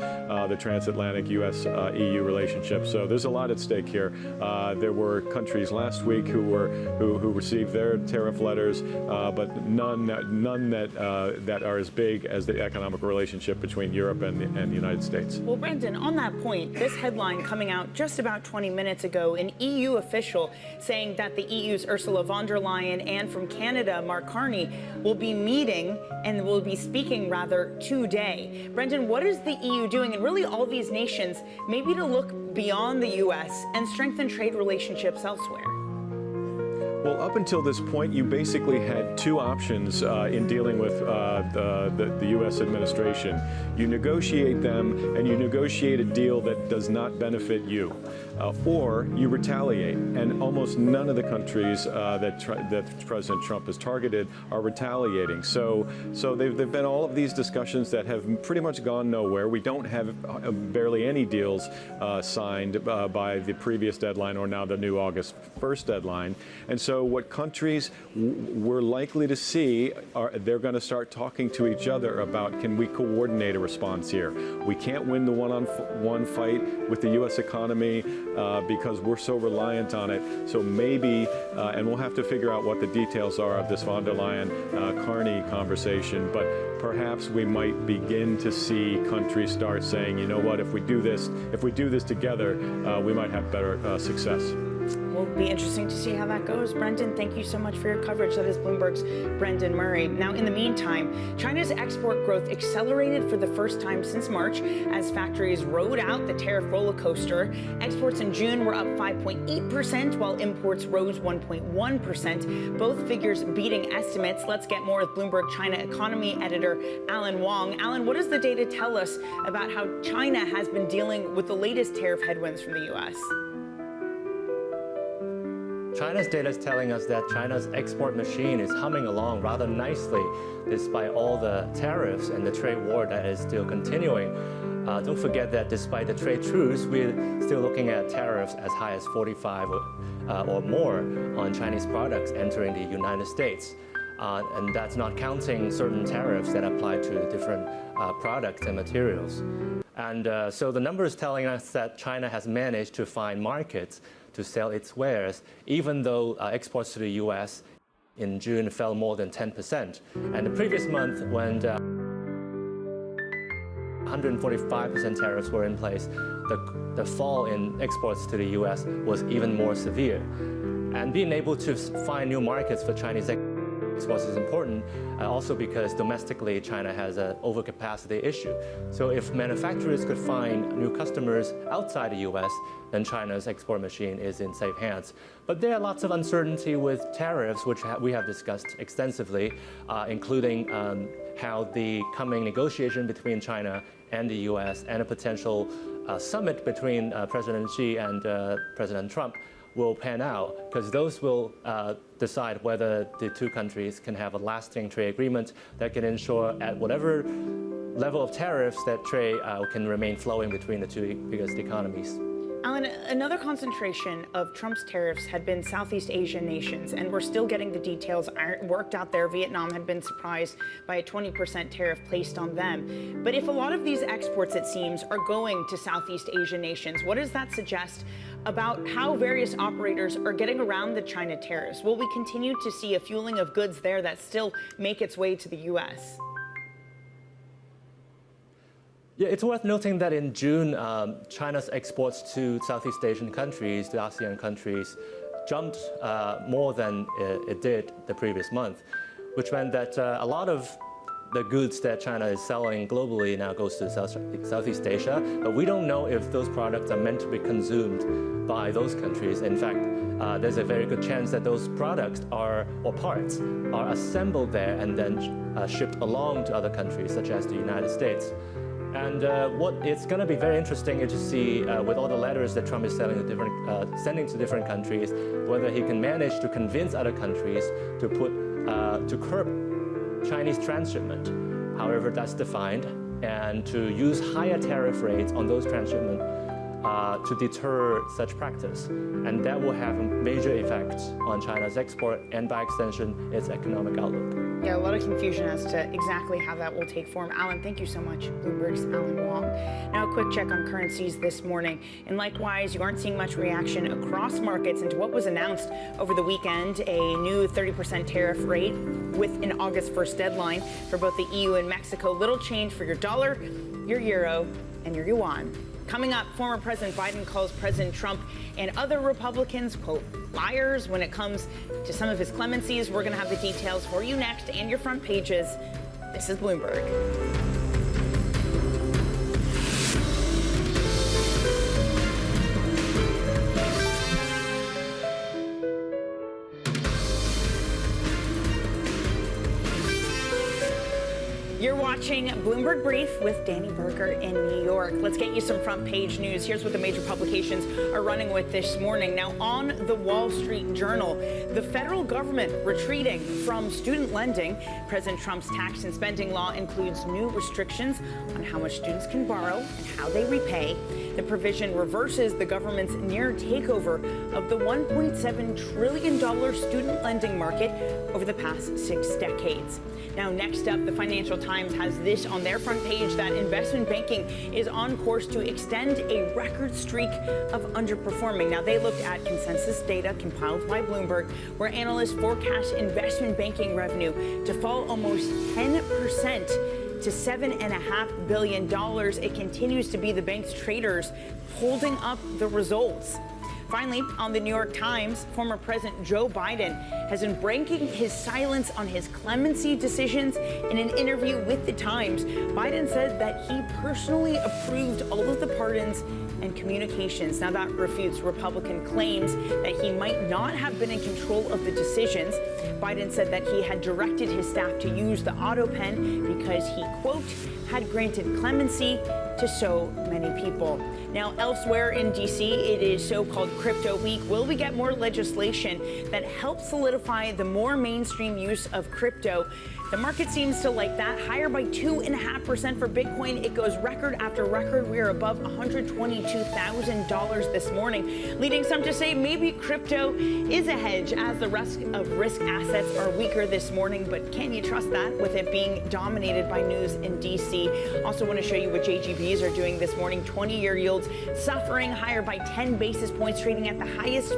the transatlantic U.S.-EU relationship. So there's a lot at stake here. There were countries last week who received their tariff letters, but none that are as big as the economic relationship between Europe and the United States. Well, Brendan, on that point, this headline coming out just about 20 minutes ago, an EU official saying that the EU's Ursula von der Leyen and from Canada, Mark Carney, will be meeting and will be speaking rather today. Brendan, what is the EU doing, and really all these nations, maybe to look beyond the U.S. and strengthen trade relationships elsewhere? Well, up until this point, you basically had two options in dealing with the U.S. administration. You negotiate them, and you negotiate a deal that does not benefit you, or you retaliate. And almost none of the countries that President Trump has targeted are retaliating. So they've been all of these discussions that have pretty much gone nowhere. We don't have barely any deals signed by the previous deadline or now the new August 1st deadline. And so what countries we're likely to see are they're going to start talking to each other about, can we coordinate a response here? We can't win the one-on-one fight with the U.S. economy because we're so reliant on it. So maybe, and we'll have to figure out what the details are of this von der Leyen-Carney conversation, but perhaps we might begin to see countries start saying, you know what, if we do this together, we might have better success. Will be interesting to see how that goes. Brendan, thank you so much for your coverage. That is Bloomberg's Brendan Murray. Now, in the meantime, China's export growth accelerated for the first time since March as factories rode out the tariff roller coaster. Exports in June were up 5.8%, while imports rose 1.1%. Both figures beating estimates. Let's get more with Bloomberg China economy editor Alan Wong. Alan, what does the data tell us about how China has been dealing with the latest tariff headwinds from the U.S.? China's data is telling us that China's export machine is humming along rather nicely despite all the tariffs and the trade war that is still continuing. Don't forget that despite the trade truce, we're still looking at tariffs as high as 45 or more on Chinese products entering the United States. And that's not counting certain tariffs that apply to different products and materials. And so the number is telling us that China has managed to find markets to sell its wares, even though exports to the U.S. in June fell more than 10%. And the previous month, when 145% tariffs were in place, the fall in exports to the U.S. was even more severe. And being able to find new markets for Chinese exports is important, also because domestically China has an overcapacity issue. So if manufacturers could find new customers outside the U.S., then China's export machine is in safe hands. But there are lots of uncertainty with tariffs, which we have discussed extensively, including how the coming negotiation between China and the U.S. and a potential summit between President Xi and President Trump will pan out, because those will decide whether the two countries can have a lasting trade agreement that can ensure at whatever level of tariffs that trade can remain flowing between the two biggest economies. Alan, another concentration of Trump's tariffs had been Southeast Asian nations, and we're still getting the details worked out there. Vietnam had been surprised by a 20% tariff placed on them. But if a lot of these exports, it seems, are going to Southeast Asian nations, what does that suggest about how various operators are getting around the China tariffs? Will we continue to see a fueling of goods there that still make its way to the U.S.? Yeah, it's worth noting that in June, China's exports to Southeast Asian countries, to ASEAN countries, jumped more than it did the previous month, which meant that a lot of the goods that China is selling globally now goes to Southeast Asia, but we don't know if those products are meant to be consumed by those countries. In fact, there's a very good chance that those products or parts are assembled there and then shipped along to other countries, such as the United States. And what it's going to be very interesting is to see, with all the letters that Trump is sending to different countries, whether he can manage to convince other countries to curb Chinese transshipment, however that's defined, and to use higher tariff rates on those transshipments to deter such practice. And that will have a major effect on China's export and by extension, its economic outlook. Yeah, a lot of confusion as to exactly how that will take form. Alan, thank you so much. Bloomberg's Alan Wong. Now a quick check on currencies this morning. And likewise, you aren't seeing much reaction across markets into what was announced over the weekend, a new 30% tariff rate with an August 1st deadline for both the EU and Mexico. Little change for your dollar, your euro, and your yuan. Coming up, former President Biden calls President Trump and other Republicans, quote, liars when it comes to some of his clemencies. We're going to have the details for you next and your front pages. This is Bloomberg. You're watching Bloomberg Brief with Danny Berger in New York. Let's get you some front page news. Here's what the major publications are running with this morning. Now, on the Wall Street Journal, the federal government retreating from student lending. President Trump's tax and spending law includes new restrictions on how much students can borrow and how they repay. The provision reverses the government's near takeover of the $1.7 trillion student lending market over the past 6 decades. Now, next up, the Financial Times has this on their front page, that investment banking is on course to extend a record streak of underperforming. Now, they looked at consensus data compiled by Bloomberg, where analysts forecast investment banking revenue to fall almost 10% to $7.5 billion. It continues to be the bank's traders holding up the results. Finally, on the New York Times, former President Joe Biden has been breaking his silence on his clemency decisions. In an interview with the Times, Biden said that he personally approved all of the pardons and communications. Now, that refutes Republican claims that he might not have been in control of the decisions. Biden said that he had directed his staff to use the auto pen because he, quote, had granted clemency to so many people. Now, elsewhere in D.C., it is so-called Crypto Week. Will we get more legislation that helps solidify the more mainstream use of crypto? The market seems to like that. Higher by 2.5% for Bitcoin. It goes record after record. We are above $122,000 this morning, leading some to say maybe crypto is a hedge as the rest of risk assets are weaker this morning. But can you trust that with it being dominated by news in D.C.? Also want to show you what JGBs are doing this morning. 20-year yields suffering, higher by 10 basis points, trading at the highest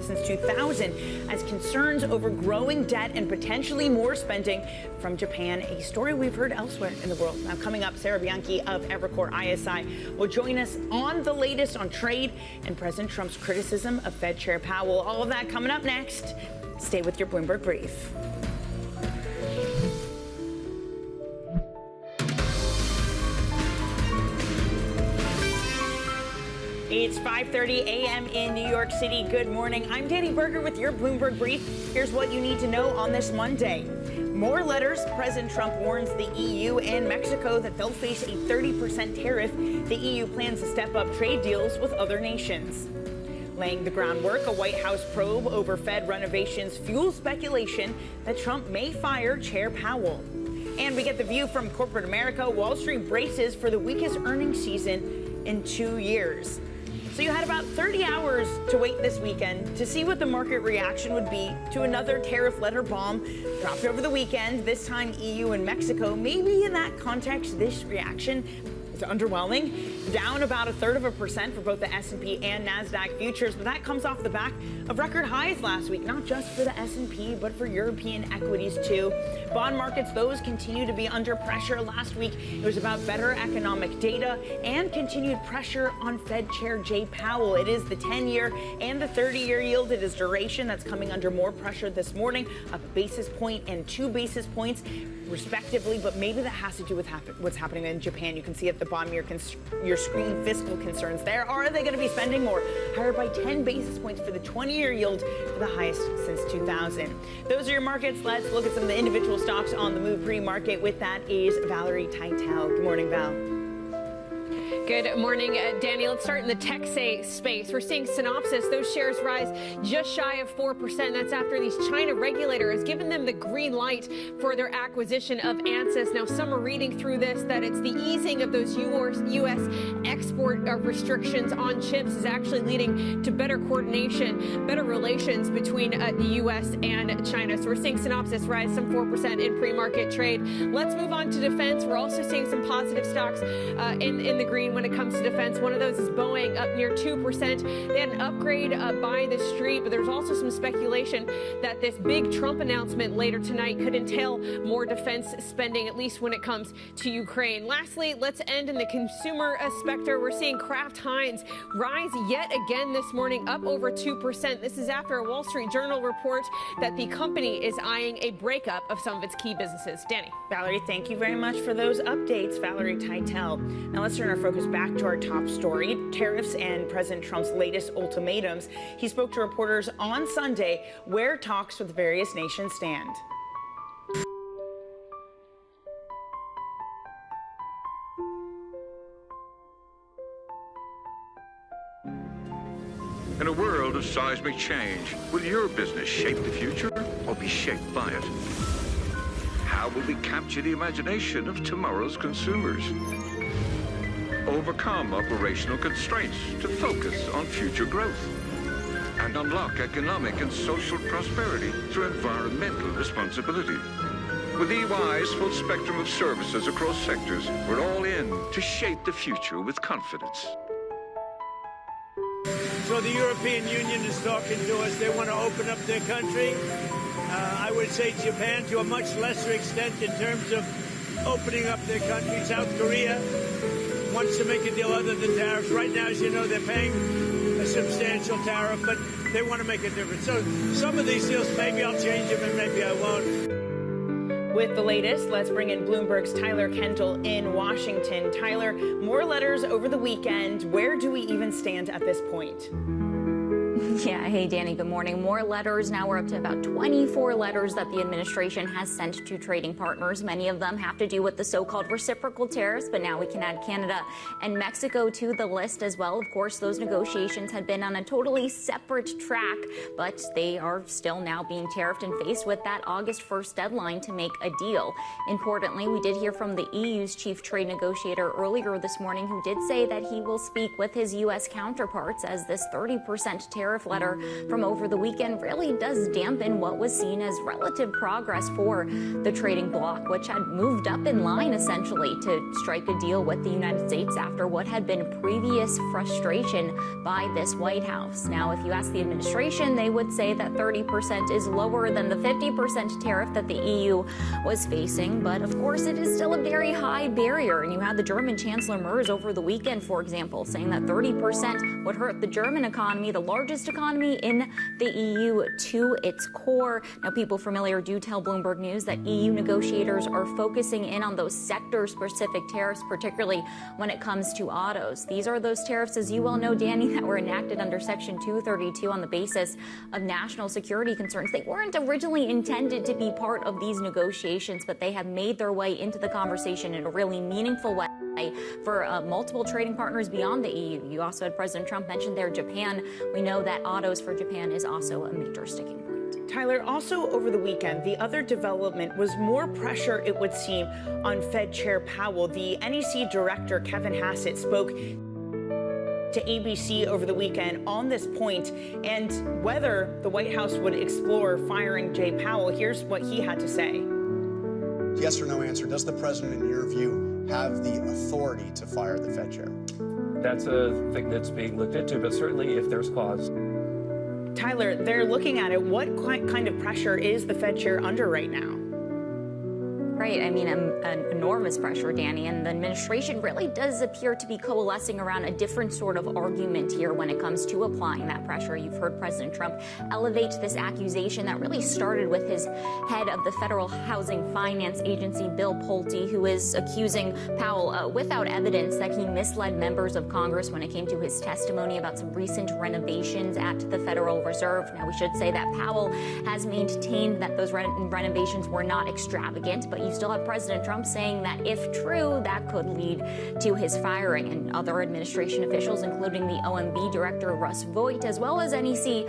since 2000 as concerns over growing debt and potentially more spending from Japan, a story we've heard elsewhere in the world. Now, coming up, Sarah Bianchi of Evercore ISI will join us on the latest on trade and President Trump's criticism of Fed Chair Powell. All of that coming up next. Stay with your Bloomberg Brief. It's 5:30 a.m. in New York City. Good morning. I'm Danny Berger with your Bloomberg Brief. Here's what you need to know on this Monday. More letters. President Trump warns the EU and Mexico that they'll face a 30% tariff. The EU plans to step up trade deals with other nations. Laying the groundwork, a White House probe over Fed renovations fuels speculation that Trump may fire Chair Powell. And we get the view from corporate America. Wall Street braces for the weakest earnings season in 2 years. So you had about 30 hours to wait this weekend to see what the market reaction would be to another tariff letter bomb dropped over the weekend, this time EU and Mexico. Maybe in that context, this reaction is underwhelming, down about 1/3% for both the S&P and NASDAQ futures. But that comes off the back of record highs last week, not just for the S&P, but for European equities too. Bond markets, those continue to be under pressure. Last week, it was about better economic data and continued pressure on Fed Chair Jay Powell. It is the 10-year and the 30-year yield. It is duration that's coming under more pressure this morning, up a basis point and 2 basis points respectively, but maybe that has to do with what's happening in Japan. You can see at the bottom of your screen fiscal concerns there. Are they going to be spending more? Higher by 10 basis points for the 20-year yield, for the highest since 2000. Those are your markets. Let's look at some of the individual stocks on the move pre-market. With that is Valerie Teitel. Good morning, Val. Good morning, Danny. Let's start in the tech space. We're seeing Synopsys. Those shares rise just shy of 4%. That's after these China regulator has given them the green light for their acquisition of Ansys. Now, some are reading through this that it's the easing of those U.S. export restrictions on chips is actually leading to better coordination, better relations between the U.S. and China. So we're seeing Synopsys rise some 4% in pre-market trade. Let's move on to defense. We're also seeing some positive stocks in the green when it comes to defense. One of those is Boeing, up near 2%. They had an upgrade by the street, but there's also some speculation that this big Trump announcement later tonight could entail more defense spending, at least when it comes to Ukraine. Lastly, let's end in the consumer specter. We're seeing Kraft Heinz rise yet again this morning, up over 2%. This is after a Wall Street Journal report that the company is eyeing a breakup of some of its key businesses. Danny. Valerie, thank you very much for those updates. Valerie Teitel. Now let's turn our focus back to our top story, tariffs and President Trump's latest ultimatums. He spoke to reporters on Sunday where talks with various nations stand. In a world of seismic change, will your business shape the future or be shaped by it? How will we capture the imagination of tomorrow's consumers? Overcome operational constraints to focus on future growth and unlock economic and social prosperity through environmental responsibility. With EY's full spectrum of services across sectors, we're all in to shape the future with confidence. So the European Union is talking to us. They want to open up their country. I would say Japan to a much lesser extent in terms of opening up their country. South Korea wants to make a deal other than tariffs. Right now, as you know, they're paying a substantial tariff, but they want to make a difference. So some of these deals, maybe I'll change them and maybe I won't. With the latest, let's bring in Bloomberg's Tyler Kendall in Washington. Tyler, more letters over the weekend. Where do we even stand at this point? Yeah, hey, Danny, good morning. More letters. Now we're up to about 24 letters that the administration has sent to trading partners. Many of them have to do with the so-called reciprocal tariffs, but now we can add Canada and Mexico to the list as well. Of course, those negotiations had been on a totally separate track, but they are still now being tariffed and faced with that August 1st deadline to make a deal. Importantly, we did hear from the EU's chief trade negotiator earlier this morning, who did say that he will speak with his U.S. counterparts as this 30% tariff letter from over the weekend really does dampen what was seen as relative progress for the trading bloc, which had moved up in line essentially to strike a deal with the United States after what had been previous frustration by this White House. Now, if you ask the administration, they would say that 30% is lower than the 50% tariff that the EU was facing. But of course, it is still a very high barrier. And you had the German Chancellor Merz over the weekend, for example, saying that 30% would hurt the German economy, the largest economy in the EU, to its core. Now, people familiar do tell Bloomberg News that EU negotiators are focusing in on those sector-specific tariffs, particularly when it comes to autos. These are those tariffs, as you well know, Danny, that were enacted under Section 232 on the basis of national security concerns. They weren't originally intended to be part of these negotiations, but they have made their way into the conversation in a really meaningful way for multiple trading partners beyond the EU. You also had President Trump mention there Japan. We know that autos for Japan is also a major sticking point. Tyler, also over the weekend, the other development was more pressure, it would seem, on Fed Chair Powell. The NEC director, Kevin Hassett, spoke to ABC over the weekend on this point and whether the White House would explore firing Jay Powell. Here's what he had to say. Yes or no answer. Does the president, in your view, have the authority to fire the Fed chair? That's a thing that's being looked into, but certainly if there's cause. Tyler, they're looking at it. What kind of pressure is the Fed chair under right now? Right. I mean, an enormous pressure, Danny, and the administration really does appear to be coalescing around a different sort of argument here when it comes to applying that pressure. You've heard President Trump elevate this accusation that really started with his head of the Federal Housing Finance Agency, Bill Pulte, who is accusing Powell without evidence that he misled members of Congress when it came to his testimony about some recent renovations at the Federal Reserve. Now, we should say that Powell has maintained that those renovations were not extravagant, but you still have President Trump saying that if true, that could lead to his firing. And other administration officials, including the OMB director Russ Vought, as well as NEC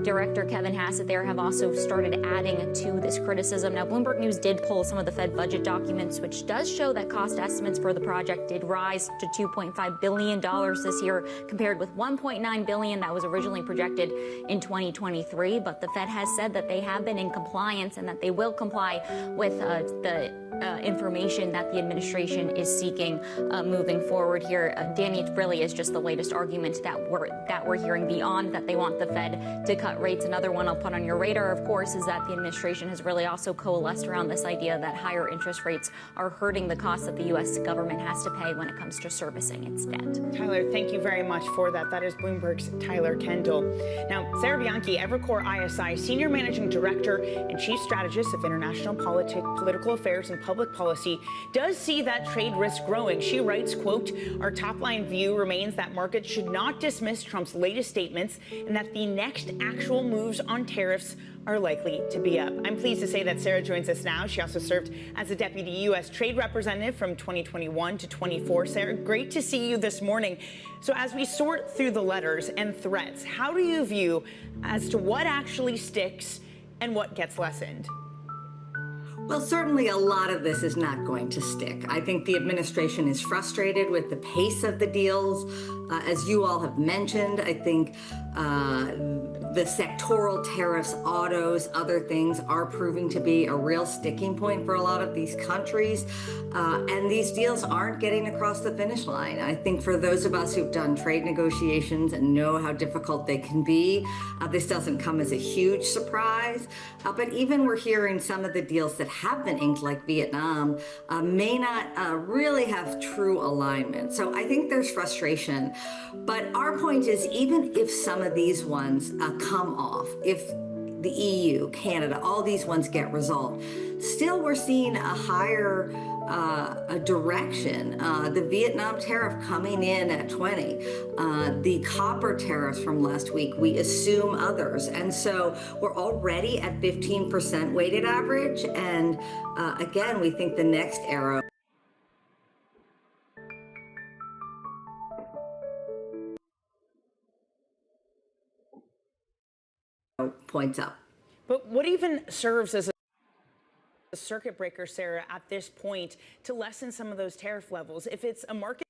director Kevin Hassett there, have also started adding to this criticism. Now, Bloomberg News did pull some of the Fed budget documents, which does show that cost estimates for the project did rise to $2.5 billion this year, compared with $1.9 billion that was originally projected in 2023. But the Fed has said that they have been in compliance and that they will comply with the information that the administration is seeking moving forward here. Danny, it really is just the latest argument that we're hearing beyond that they want the Fed to cut rates. Another one I'll put on your radar, of course, is that the administration has really also coalesced around this idea that higher interest rates are hurting the cost that the U.S. government has to pay when it comes to servicing its debt. Tyler, thank you very much for that. That is Bloomberg's Tyler Kendall. Now, Sarah Bianchi, Evercore ISI Senior Managing Director and Chief Strategist of International Political Affairs and Public Policy, does see that trade risk growing. She writes, quote, "Our top-line view remains that markets should not dismiss Trump's latest statements and that the next actual moves on tariffs are likely to be up." I'm pleased to say that Sarah joins us now. She also served as a deputy U.S. trade representative from 2021 to 24. Sarah, great to see you this morning. So as we sort through the letters and threats, how do you view as to what actually sticks and what gets lessened? Well, certainly a lot of this is not going to stick. I think the administration is frustrated with the pace of the deals. As you all have mentioned, I think the sectoral tariffs, autos, other things are proving to be a real sticking point for a lot of these countries. And these deals aren't getting across the finish line. I think for those of us who've done trade negotiations and know how difficult they can be, this doesn't come as a huge surprise. But even we're hearing some of the deals that have been inked, like Vietnam, may not really have true alignment. So I think there's frustration. But our point is, even if some of these ones come off, if the EU, Canada, all these ones get resolved, still we're seeing a higher direction. The Vietnam tariff coming in at 20, the copper tariffs from last week, we assume others. And so we're already at 15% weighted average. And again, we think the next arrow points up. But what even serves as a circuit breaker, Sarah, at this point to lessen some of those tariff levels? If it's a market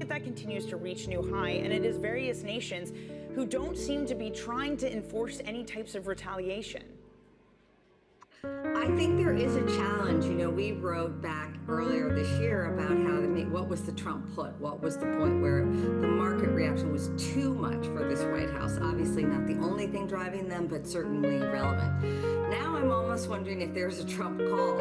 that continues to reach new high, and it is various nations who don't seem to be trying to enforce any types of retaliation. I think there is a challenge. You know, we wrote back earlier this year about how what was the Trump put? What was the point where the market reaction was too much for this White House? Obviously not the only thing driving them, but certainly relevant. Now I'm almost wondering if there's a Trump call,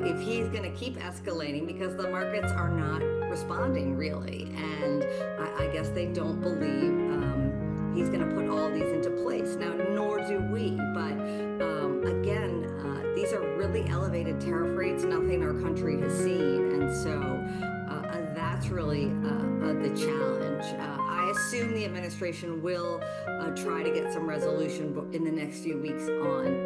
if he's going to keep escalating because the markets are not responding really. And I guess they don't believe he's going to put all these into place. Now, nor do we, but again, these are really elevated tariff rates, nothing our country has seen. And so that's really the challenge. I assume the administration will try to get some resolution in the next few weeks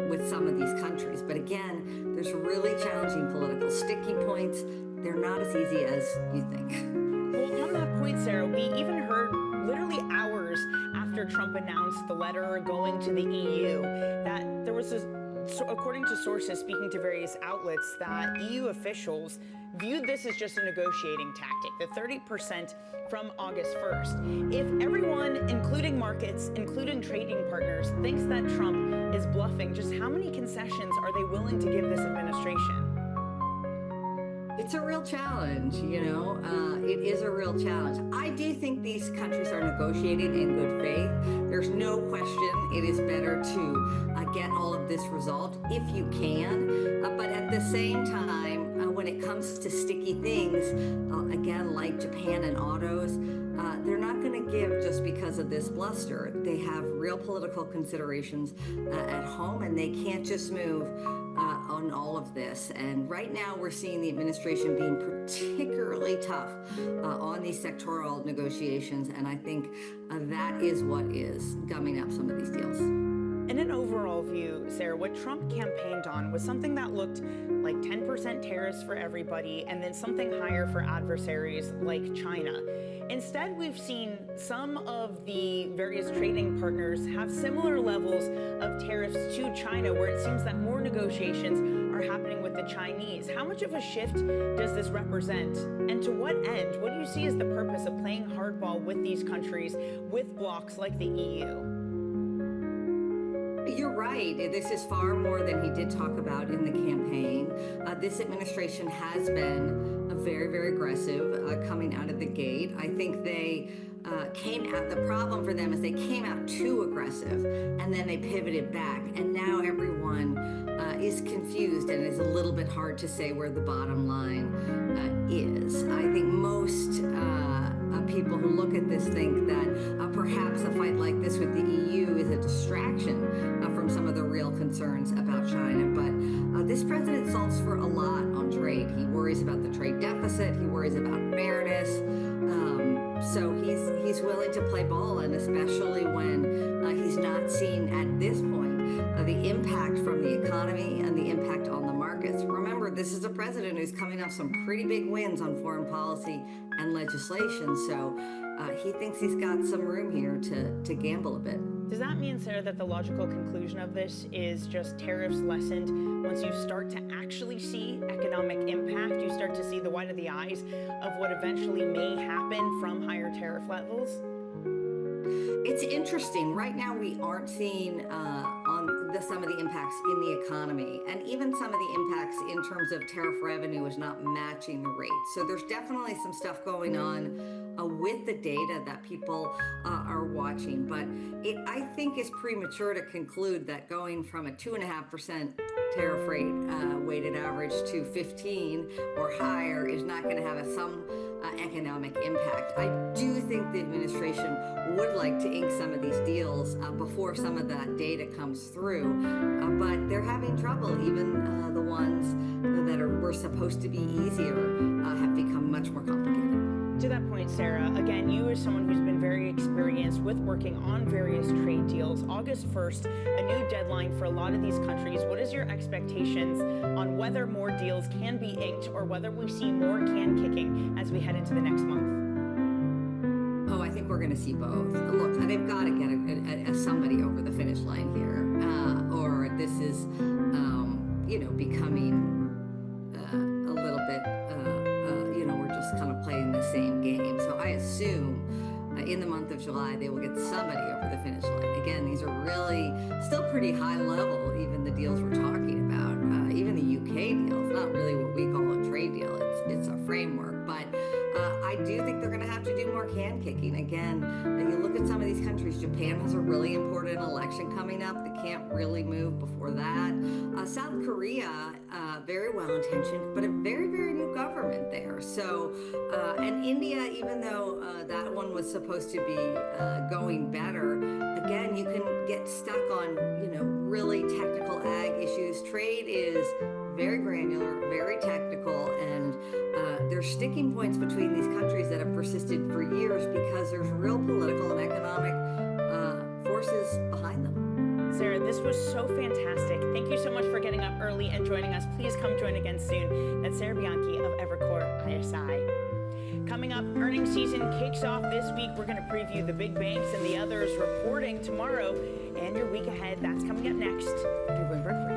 with some of these countries. But again, there's really challenging political sticking points. They're not as easy as you think. Well, on that point, Sarah, we even heard literally hours after Trump announced the letter going to the EU that there was according to sources speaking to various outlets, that EU officials viewed this as just a negotiating tactic, the 30% from August 1st. If everyone, including markets, including trading partners, thinks that Trump is bluffing, just how many concessions are they willing to give this administration? It's a real challenge, you know, it is a real challenge. I do think these countries are negotiating in good faith. There's no question it is better to get all of this resolved if you can. But at the same time, when it comes to sticky things, again, like Japan and autos, they're not going to give just because of this bluster. They have real political considerations at home, and they can't just move on all of this. And right now we're seeing the administration being particularly tough on these sectoral negotiations. And I think that is what is gumming up some of these deals. In an overall view, Sarah, what Trump campaigned on was something that looked like 10% tariffs for everybody and then something higher for adversaries like China. Instead, we've seen some of the various trading partners have similar levels of tariffs to China, where it seems that more negotiations are happening with the Chinese. How much of a shift does this represent? And to what end? What do you see as the purpose of playing hardball with these countries, with blocs like the EU? You're right. This is far more than he did talk about in the campaign. This administration has been very, very aggressive coming out of the gate. I think they came out, the problem for them is they came out too aggressive and then they pivoted back. And now everyone is confused and it's a little bit hard to say where the bottom line is. I think most people who look at this think that perhaps a fight like this with the EU is a distraction from some of the real concerns about China. But this president solves for a lot on trade. He worries about the trade deficit. He worries about fairness. So he's willing to play ball, and especially when he's not seeing at this point the impact from the economy and the impact on the markets. Remember, this is a president who's coming off some pretty big wins on foreign policy and legislation, so he thinks he's got some room here to gamble a bit. Does that mean, Sarah, that the logical conclusion of this is just tariffs lessened once you start to actually see economic impact? You start to see the white of the eyes of what eventually may happen from higher tariff levels? It's interesting. Right now, we aren't seeing some of the impacts in the economy, and even some of the impacts in terms of tariff revenue is not matching the rate. So there's definitely some stuff going on with the data that people are watching, but I think it's premature to conclude that going from a 2.5% tariff rate weighted average to 15 or higher is not going to have some economic impact. I do think the administration would like to ink some of these deals before some of that data comes through, but they're having trouble. Even the ones that were supposed to be easier have become much more complicated. To that point, Sarah, again, you as someone who's been very experienced with working on various trade deals, August 1st, a new deadline for a lot of these countries. What is your expectations on whether more deals can be inked or whether we see more can kicking as we head into the next month? Oh, I think we're going to see both. Look, they've got to get somebody over the finish line here, or this is, becoming a little bit, we're just kind of playing the same game. So I assume in the month of July, they will get somebody over the finish line. Again, these are really still pretty high level, even the deals we're talking about. Even the UK deal, it's not really what we call a trade deal. It's a framework. But I do think they're going to have to do more can kicking. Again, you look at some of these countries. Japan has a really important election coming up. They can't really move before that. South Korea, very well intentioned, but a very, very new government there. So, and India, even though that one was supposed to be going better, again, you can get stuck on, really technical ag issues. Trade is very granular, very technical, and there's sticking points between these countries that have persisted for years because there's real political and economic forces behind them. Sarah, this was so fantastic. Thank you so much for getting up early and joining us. Please come join again soon. That's Sarah Bianchi of Evercore ISI. Coming up, earnings season kicks off this week. We're going to preview the big banks and the others reporting tomorrow. And your week ahead, that's coming up next. Your Bloomberg Brief.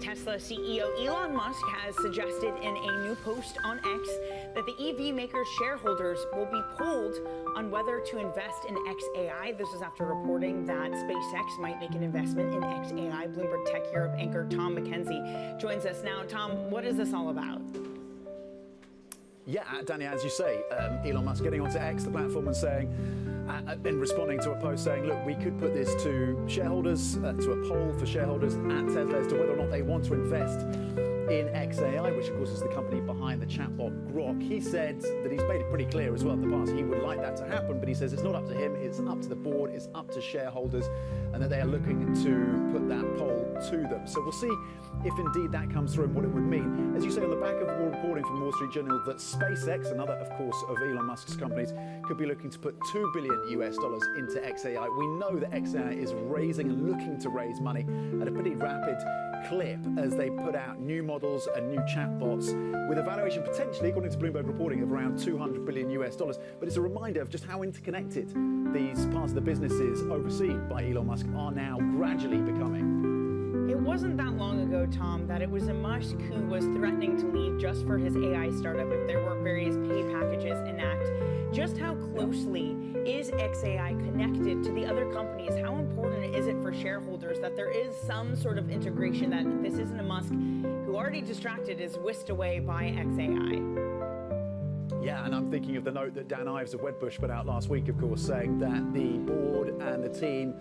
Tesla CEO Elon Musk has suggested in a new post on X that the EV maker's shareholders will be polled on whether to invest in xAI. This is after reporting that SpaceX might make an investment in xAI. Bloomberg Tech Europe anchor Tom McKenzie joins us now. Tom, what is this all about? Yeah, Danny, as you say, Elon Musk getting onto X, the platform, and saying, and responding to a post saying, look, we could put this to shareholders, to a poll for shareholders at Tesla as to whether or not they want to invest in XAI, which of course is the company behind the chatbot Grok. He said that he's made it pretty clear as well in the past he would like that to happen, but he says it's not up to him, it's up to the board, it's up to shareholders, and that they are looking to put that poll to them. So we'll see if indeed that comes through and what it would mean. As you say, on the back of reporting from Wall Street Journal that SpaceX, another of course of Elon Musk's companies, could be looking to put $2 billion into XAI. We know that XAI is raising and looking to raise money at a pretty rapid clip as they put out new models and new chatbots with a valuation potentially, according to Bloomberg reporting, of around $200 billion. But it's a reminder of just how interconnected these parts of the businesses overseen by Elon Musk are now gradually becoming. It wasn't that long ago, Tom, that it was Musk who was threatening to leave just for his AI startup if there weren't various pay packages enact. Just how closely is XAI connected to the other companies? How important is it for shareholders that there is some sort of integration, that this isn't a Musk who, already distracted, is whisked away by XAI? Yeah, and I'm thinking of the note that Dan Ives of Wedbush put out last week, of course, saying that the board and the team,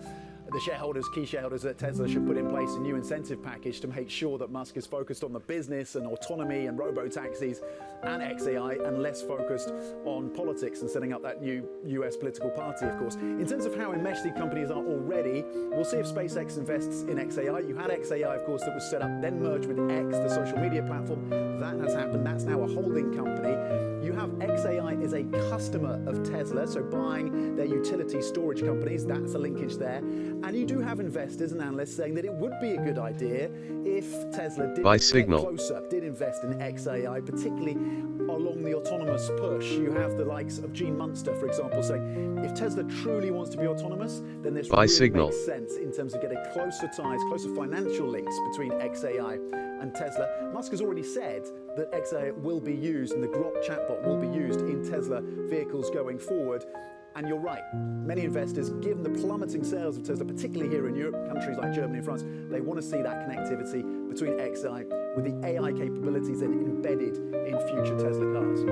the shareholders, key shareholders at Tesla, should put in place a new incentive package to make sure that Musk is focused on the business and autonomy and robo-taxis and XAI and less focused on politics and setting up that new US political party, of course. In terms of how enmeshed these companies are already, we'll see if SpaceX invests in XAI. You had XAI, of course, that was set up, then merged with X, the social media platform. That has happened. That's now a holding company. You have XAI is a customer of Tesla, so buying their utility storage companies, that's a linkage there. And you do have investors and analysts saying that it would be a good idea if Tesla did get closer, did invest in XAI, particularly along the autonomous push. You have the likes of Gene Munster, for example, saying if Tesla truly wants to be autonomous, then this really makes sense in terms of getting closer ties, closer financial links between XAI and Tesla. Musk has already said that XAI will be used and the Grok chatbot will be used in Tesla vehicles going forward. And you're right, many investors, given the plummeting sales of Tesla, particularly here in Europe, countries like Germany and France, they want to see that connectivity between XAI with the AI capabilities then embedded in future Tesla cars.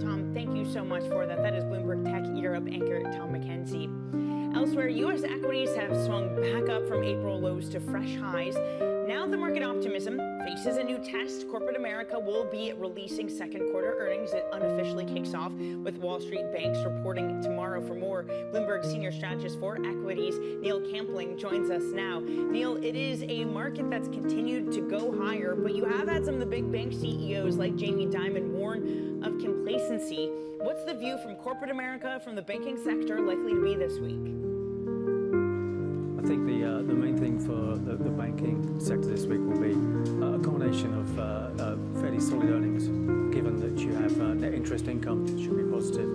Tom, thank you so much for that. That is Bloomberg Tech Europe anchor Tom McKenzie. Elsewhere, U.S. equities have swung back up from April lows to fresh highs. Now the market optimism faces a new test. Corporate America will be releasing second quarter earnings. It unofficially kicks off with Wall Street banks reporting tomorrow. For more, Bloomberg senior strategist for equities, Neil Campling, joins us now. Neil, it is a market that's continued to go higher, but you have had some of the big bank CEOs like Jamie Dimon warn of complacency. What's the view from corporate America, from the banking sector, likely to be this week? I think the main thing for the banking sector this week will be a combination of fairly solid earnings, given that you have net interest income should be positive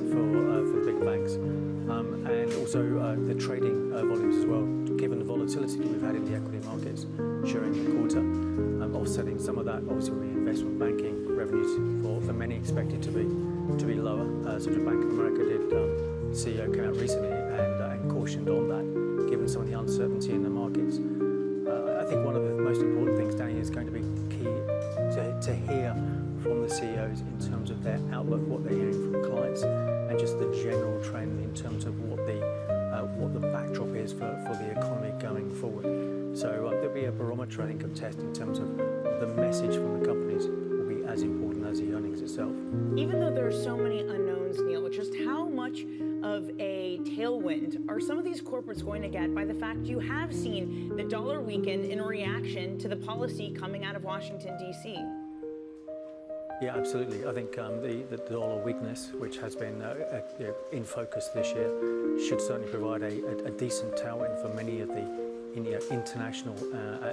for big banks, and also the trading volumes as well, given the volatility that we've had in the equity markets during the quarter, offsetting some of that obviously will be investment banking revenues for many expected to be lower. Such a Bank of America did CEO came out recently and cautioned on that, given some of the uncertainty in the markets. I think one of the most important things, Danny, is going to be key to hear from the CEOs in terms of their outlook, what they're hearing from clients, and just the general trend in terms of what the backdrop is for the economy going forward. So there'll be a barometer, I think, of test in terms of the message from the companies will be as important as the earnings itself. Even though there are so many unknowns, Neil, just how much of a tailwind are some of these corporates going to get by the fact you have seen the dollar weaken in reaction to the policy coming out of Washington, D.C.? Yeah, absolutely. I think the dollar weakness, which has been in focus this year, should certainly provide a decent tailwind for many of the international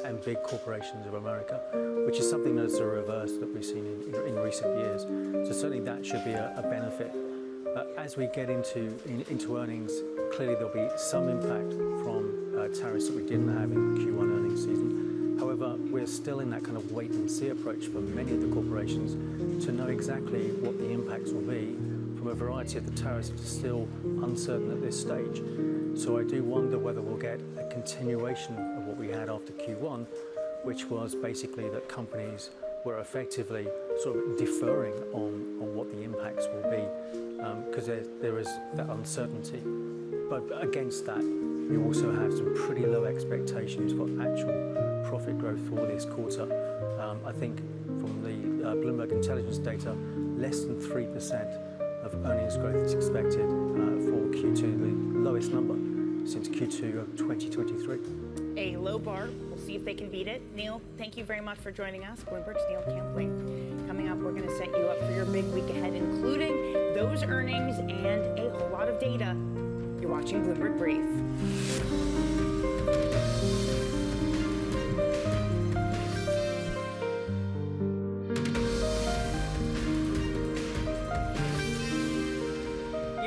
and big corporations of America, which is something that's a reverse that we've seen in recent years. So certainly that should be a benefit. As we get into earnings, clearly there'll be some impact from tariffs that we didn't have in Q1 earnings season. However, we're still in that kind of wait and see approach for many of the corporations to know exactly what the impacts will be from a variety of the tariffs that are still uncertain at this stage. So I do wonder whether we'll get a continuation of what we had after Q1, which was basically that companies were effectively sort of deferring on what the impacts will be, because there is that uncertainty. But against that, we also have some pretty low expectations for actual profit growth for this quarter. I think from the Bloomberg intelligence data, less than 3% of earnings growth is expected for Q2, the lowest number since Q2 of 2023. A low bar. We'll see if they can beat it. Neil, thank you very much for joining us. Bloomberg's Neil Campling. Coming up, we're going to set you up for your big week ahead, including those earnings and a whole lot of data. You're watching Bloomberg Brief.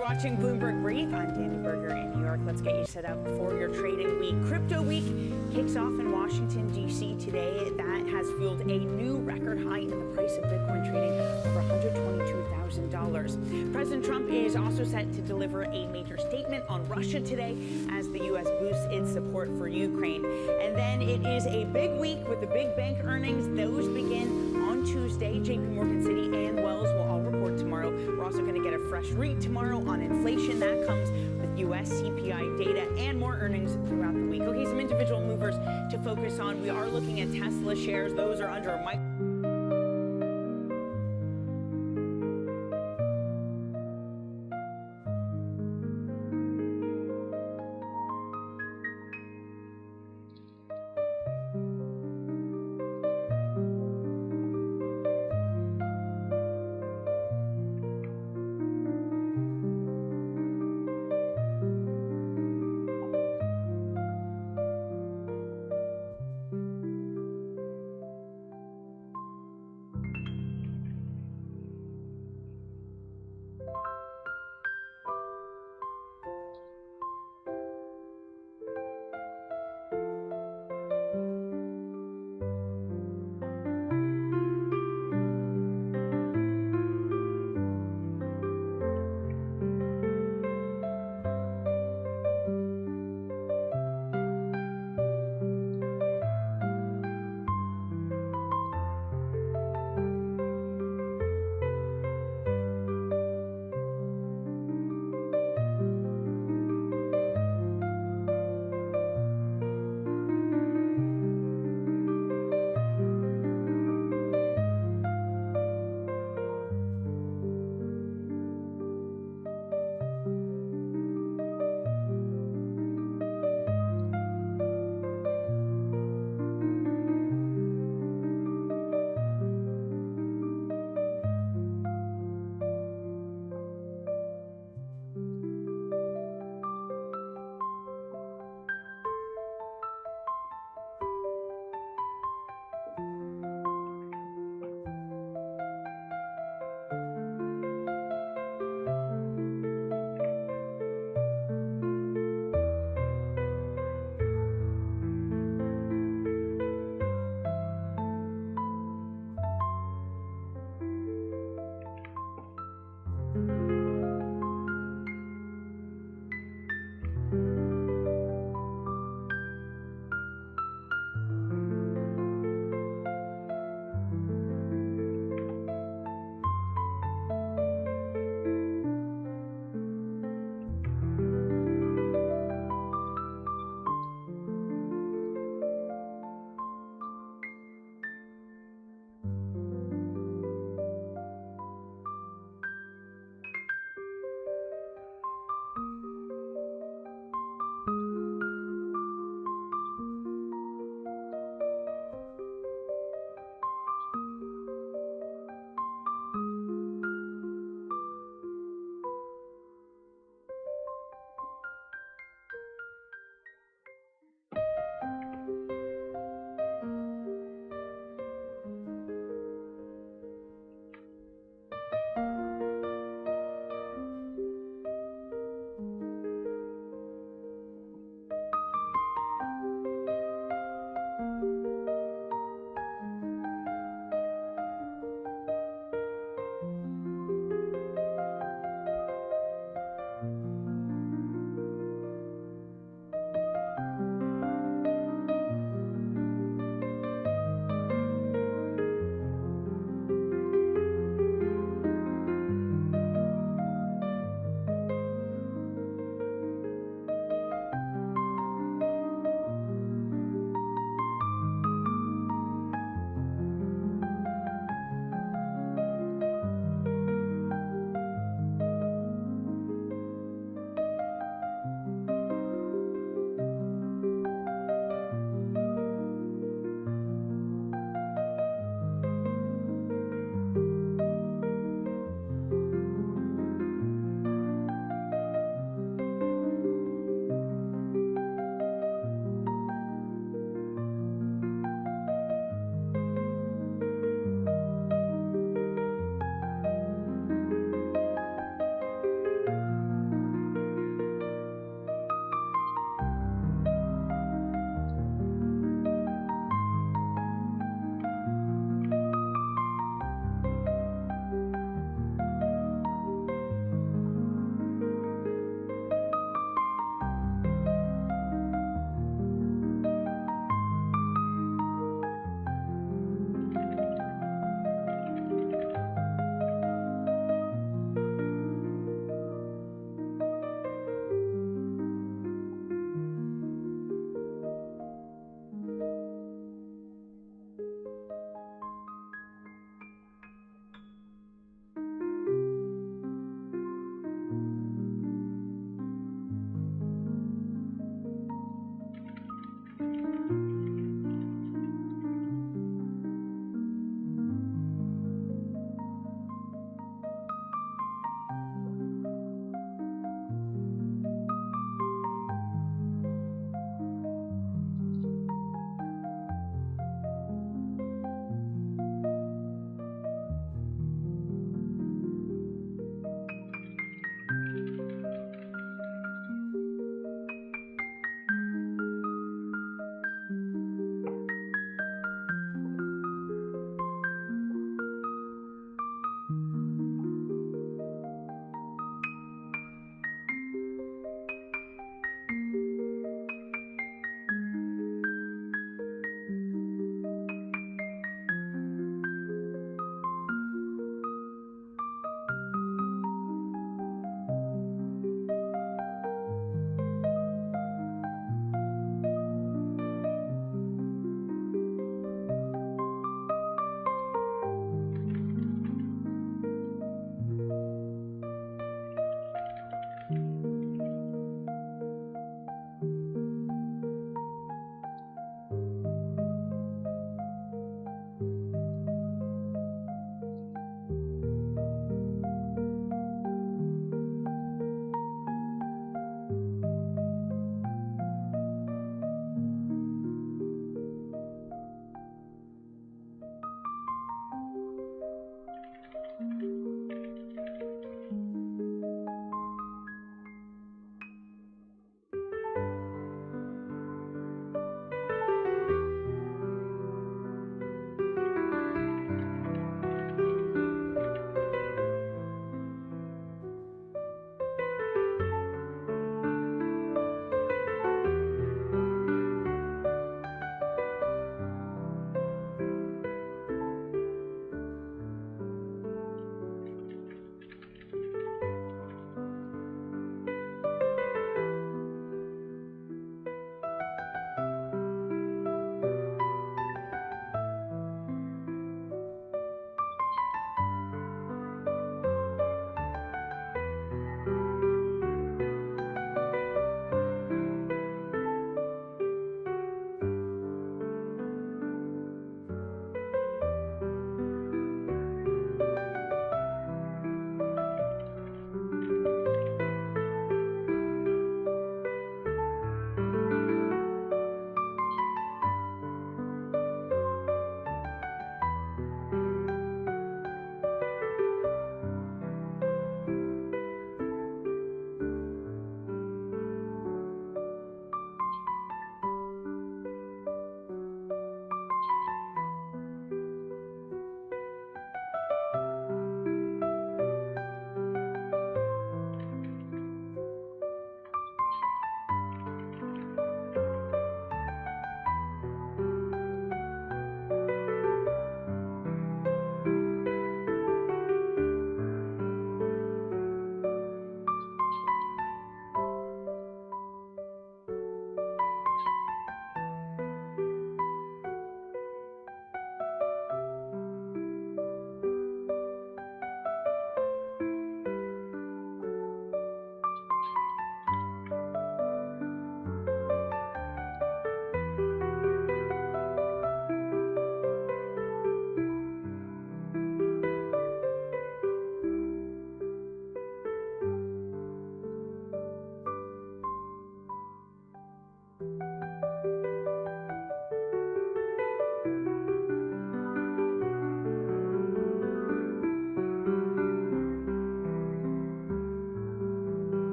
Watching Bloomberg Brief. I'm Danny Berger in New York. Let's get you set up for your trading week. Crypto week kicks off in Washington, D.C. today. That has fueled a new record high in the price of Bitcoin trading over $122,000. President Trump is also set to deliver a major statement on Russia today as the U.S. boosts its support for Ukraine. And then it is a big week with the big bank earnings. Those begin on Tuesday. JP Morgan, Citi, and Wells will all report tomorrow. We're also going to get a fresh read tomorrow on inflation. That comes with U.S. CPI data and more earnings throughout the week. Okay, some individual movers to focus on. We are looking at Tesla shares. Those are under a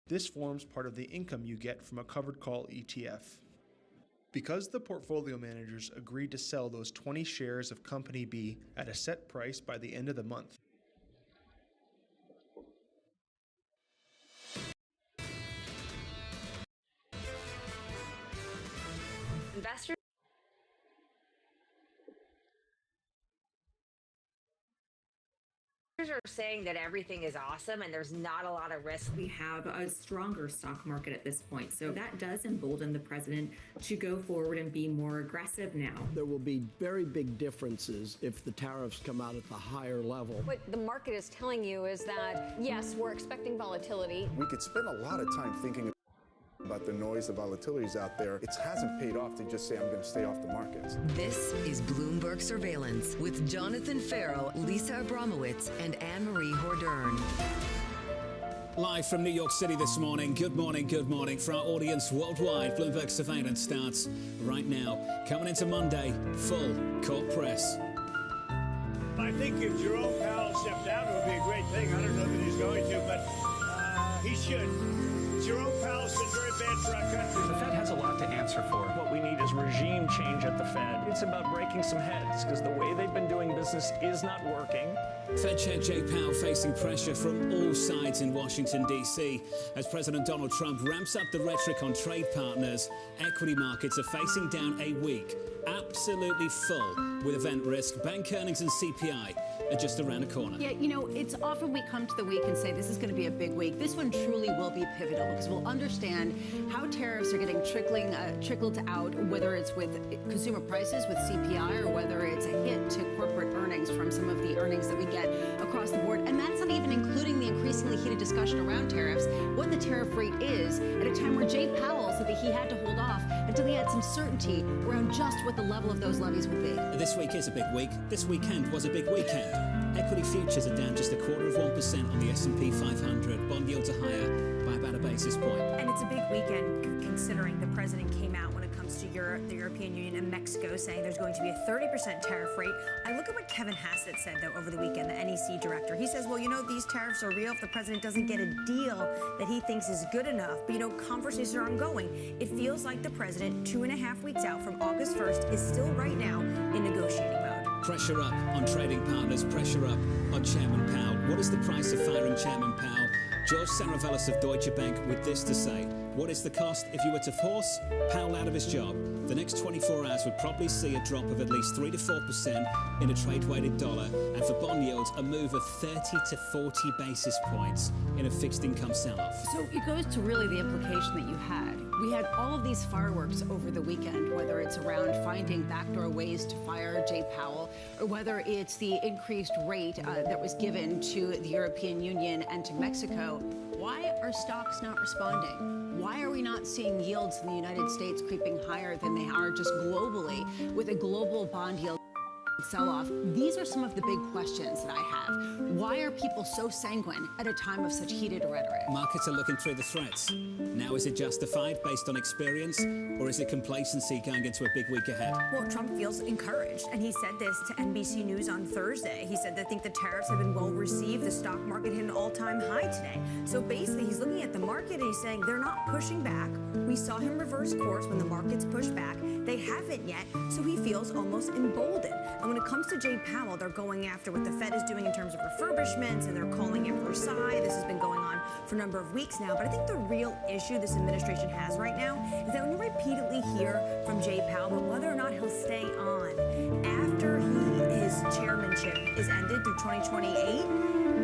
This forms part of the income you get from a covered call ETF. Because the portfolio managers agreed to sell those 20 shares of Company B at a set price by the end of the month, investors are saying that everything is awesome and there's not a lot of risk. We have a stronger stock market at this point, so that does embolden the president to go forward and be more aggressive now. There will be very big differences if the tariffs come out at the higher level. What the market is telling you is that, yes, we're expecting volatility. We could spend a lot of time thinking about the noise, the volatilities out there. It hasn't paid off to just say, I'm going to stay off the markets. This is Bloomberg Surveillance with Jonathan Farrow, Lisa Abramowitz, and Anne-Marie Hordern. Live from New York City this morning. Good morning, good morning. For our audience worldwide, Bloomberg Surveillance starts right now. Coming into Monday, full court press. I think if Jerome Powell stepped down, it would be a great thing. I don't know that he's going to, but he should. Jerome Powell's been very bad for our country. The Fed has a lot to answer for. What we need is regime change at the Fed. It's about breaking some heads, because the way they've been doing business is not working. Fed Chair Jay Powell facing pressure from all sides in Washington, D.C. As President Donald Trump ramps up the rhetoric on trade partners, equity markets are facing down a week, absolutely full with event risk. Bank earnings and CPI are just around the corner. Yeah, you know, it's often we come to the week and say this is going to be a big week. This one truly will be pivotal because we'll understand how tariffs are getting trickled out, whether it's with consumer prices, with CPI, or whether it's a hit to corporate earnings from some of the earnings that we get across the board. And that's not even including the increasingly heated discussion around tariffs, what the tariff rate is, at a time where Jay Powell said that he had to hold off until he had some certainty around just what the level of those levies would be. This week is a big week. This weekend was a big weekend. Equity futures are down just 1/4% on the S&P 500. Bond yields are higher by about a basis point. And it's a big weekend considering the president came out when it comes to the European Union and Mexico saying there's going to be a 30% tariff rate. I look at what Kevin Hassett said, though, over the weekend, the NEC director. He says, well, you know, these tariffs are real if the president doesn't get a deal that he thinks is good enough. But, you know, conversations are ongoing. It feels like the president, 2.5 weeks out from August 1st, is still right now in negotiating mode. Pressure up on trading partners, pressure up on Chairman Powell. What is the price of firing Chairman Powell? George Saravelis of Deutsche Bank with this to say. What is the cost if you were to force Powell out of his job? The next 24 hours would probably see a drop of at least 3 to 4% in a trade-weighted dollar, and for bond yields, a move of 30 to 40 basis points in a fixed income sell-off. So it goes to really the implication that you had. We had all of these fireworks over the weekend, whether it's around finding backdoor ways to fire Jay Powell, or whether it's the increased rate that was given to the European Union and to Mexico. Why are stocks not responding? Why are we not seeing yields in the United States creeping higher than they are just globally with a global bond yield sell-off? These are some of the big questions that I have. Why are people so sanguine at a time of such heated rhetoric? Markets are looking through the threats. Now, is it justified based on experience, or is it complacency going into a big week ahead? Well, Trump feels encouraged, and he said this to NBC News on Thursday. He said they think the tariffs have been well received. The stock market hit an all-time high today. So basically, he's looking at the market and he's saying they're not pushing back. We saw him reverse course when the markets pushed back. They haven't yet, so he feels almost emboldened. And when it comes to Jay Powell, they're going after what the Fed is doing in terms of refurbishments, and they're calling it Versailles. This has been going on for a number of weeks now. But I think the real issue this administration has right now is that when you repeatedly hear from Jay Powell about whether or not he'll stay on after his chairmanship is ended through 2028,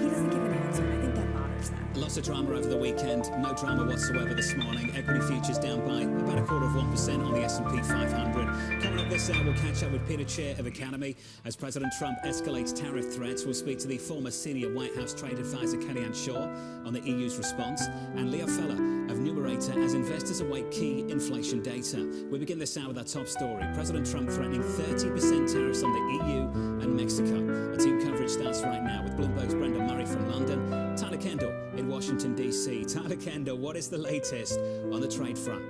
he doesn't give an answer. And I think that bothers is that? Lots of drama over the weekend, no drama whatsoever this morning. Equity futures down by about 0.25% on the S&P 500. Coming up this hour, we'll catch up with Peter Chair of Economy as President Trump escalates tariff threats. We'll speak to the former senior White House trade advisor Kellyanne Shaw on the EU's response, and Leo Feller of Numerator as investors await key inflation data. We begin this hour with our top story. President Trump threatening 30% tariffs on the EU and Mexico. Our team coverage starts right now with Bloomberg's Brenda Murray from London, Tyler Kendall in Washington, D.C. Tyler Kendall, what is the latest on the trade front?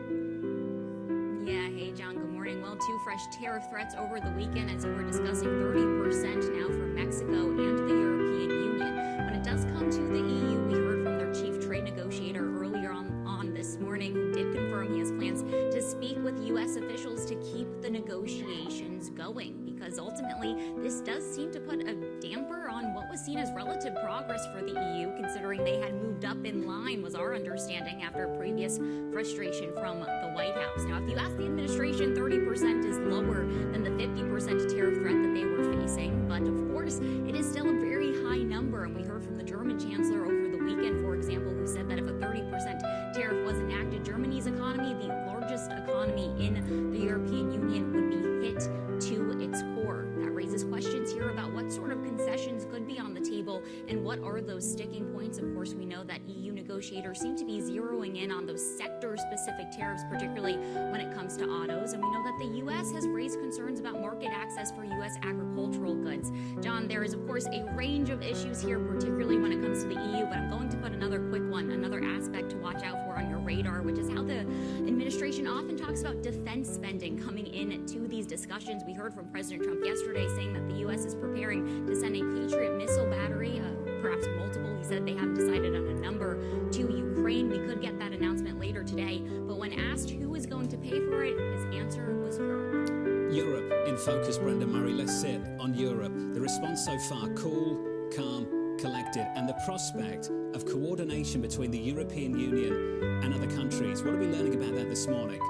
Yeah, hey, John, good morning. Well, two fresh tariff threats over the weekend as we're discussing 30% now for Mexico and the European Union. When it does come to the EU, we heard from their chief trade negotiator earlier on this morning, who did confirm he has plans to speak with U.S. officials to keep the negotiations going, because ultimately this does seem to put a damper on what was seen as relative progress for the EU, considering they had moved up in line, was our understanding, after previous frustration from the White House. Now, if you ask the administration, 30% is lower than the 50% tariff threat that they were facing, but of course, it is still a very high number, and we heard from the German chancellor over the weekend, for example, who said that if a 30% tariff was enacted, Germany's economy, the largest economy in the European Union, would be hit to its core. That raises questions here about what sort of concessions could be on the table and what are those sticking points. Of course, we know that EU negotiators seem to be zeroing in on those sector-specific tariffs, particularly when it comes to autos. And we know that the U.S. has raised concerns about market access for U.S. agricultural goods. John, there is, of course, a range of issues here, particularly when it comes to the EU, but I'm going to put another quick one, another aspect to watch out for on your radar, which is how the administration often talks about defense spending coming into these discussions. We heard from President Trump yesterday saying that the U.S. is preparing to send a Patriot missile battery, perhaps multiple. He said they haven't decided on a number, to Ukraine. We could get that announcement later today. But when asked who is going to pay for it, his answer was Europe. Europe in focus, Brenda Murray. Let's sit on Europe. The response so far, cool, calm, collected, and the prospect of coordination between the European Union and other countries. What are we learning about that this morning?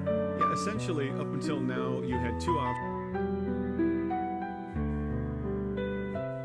Yeah, essentially, up until now, you had two options.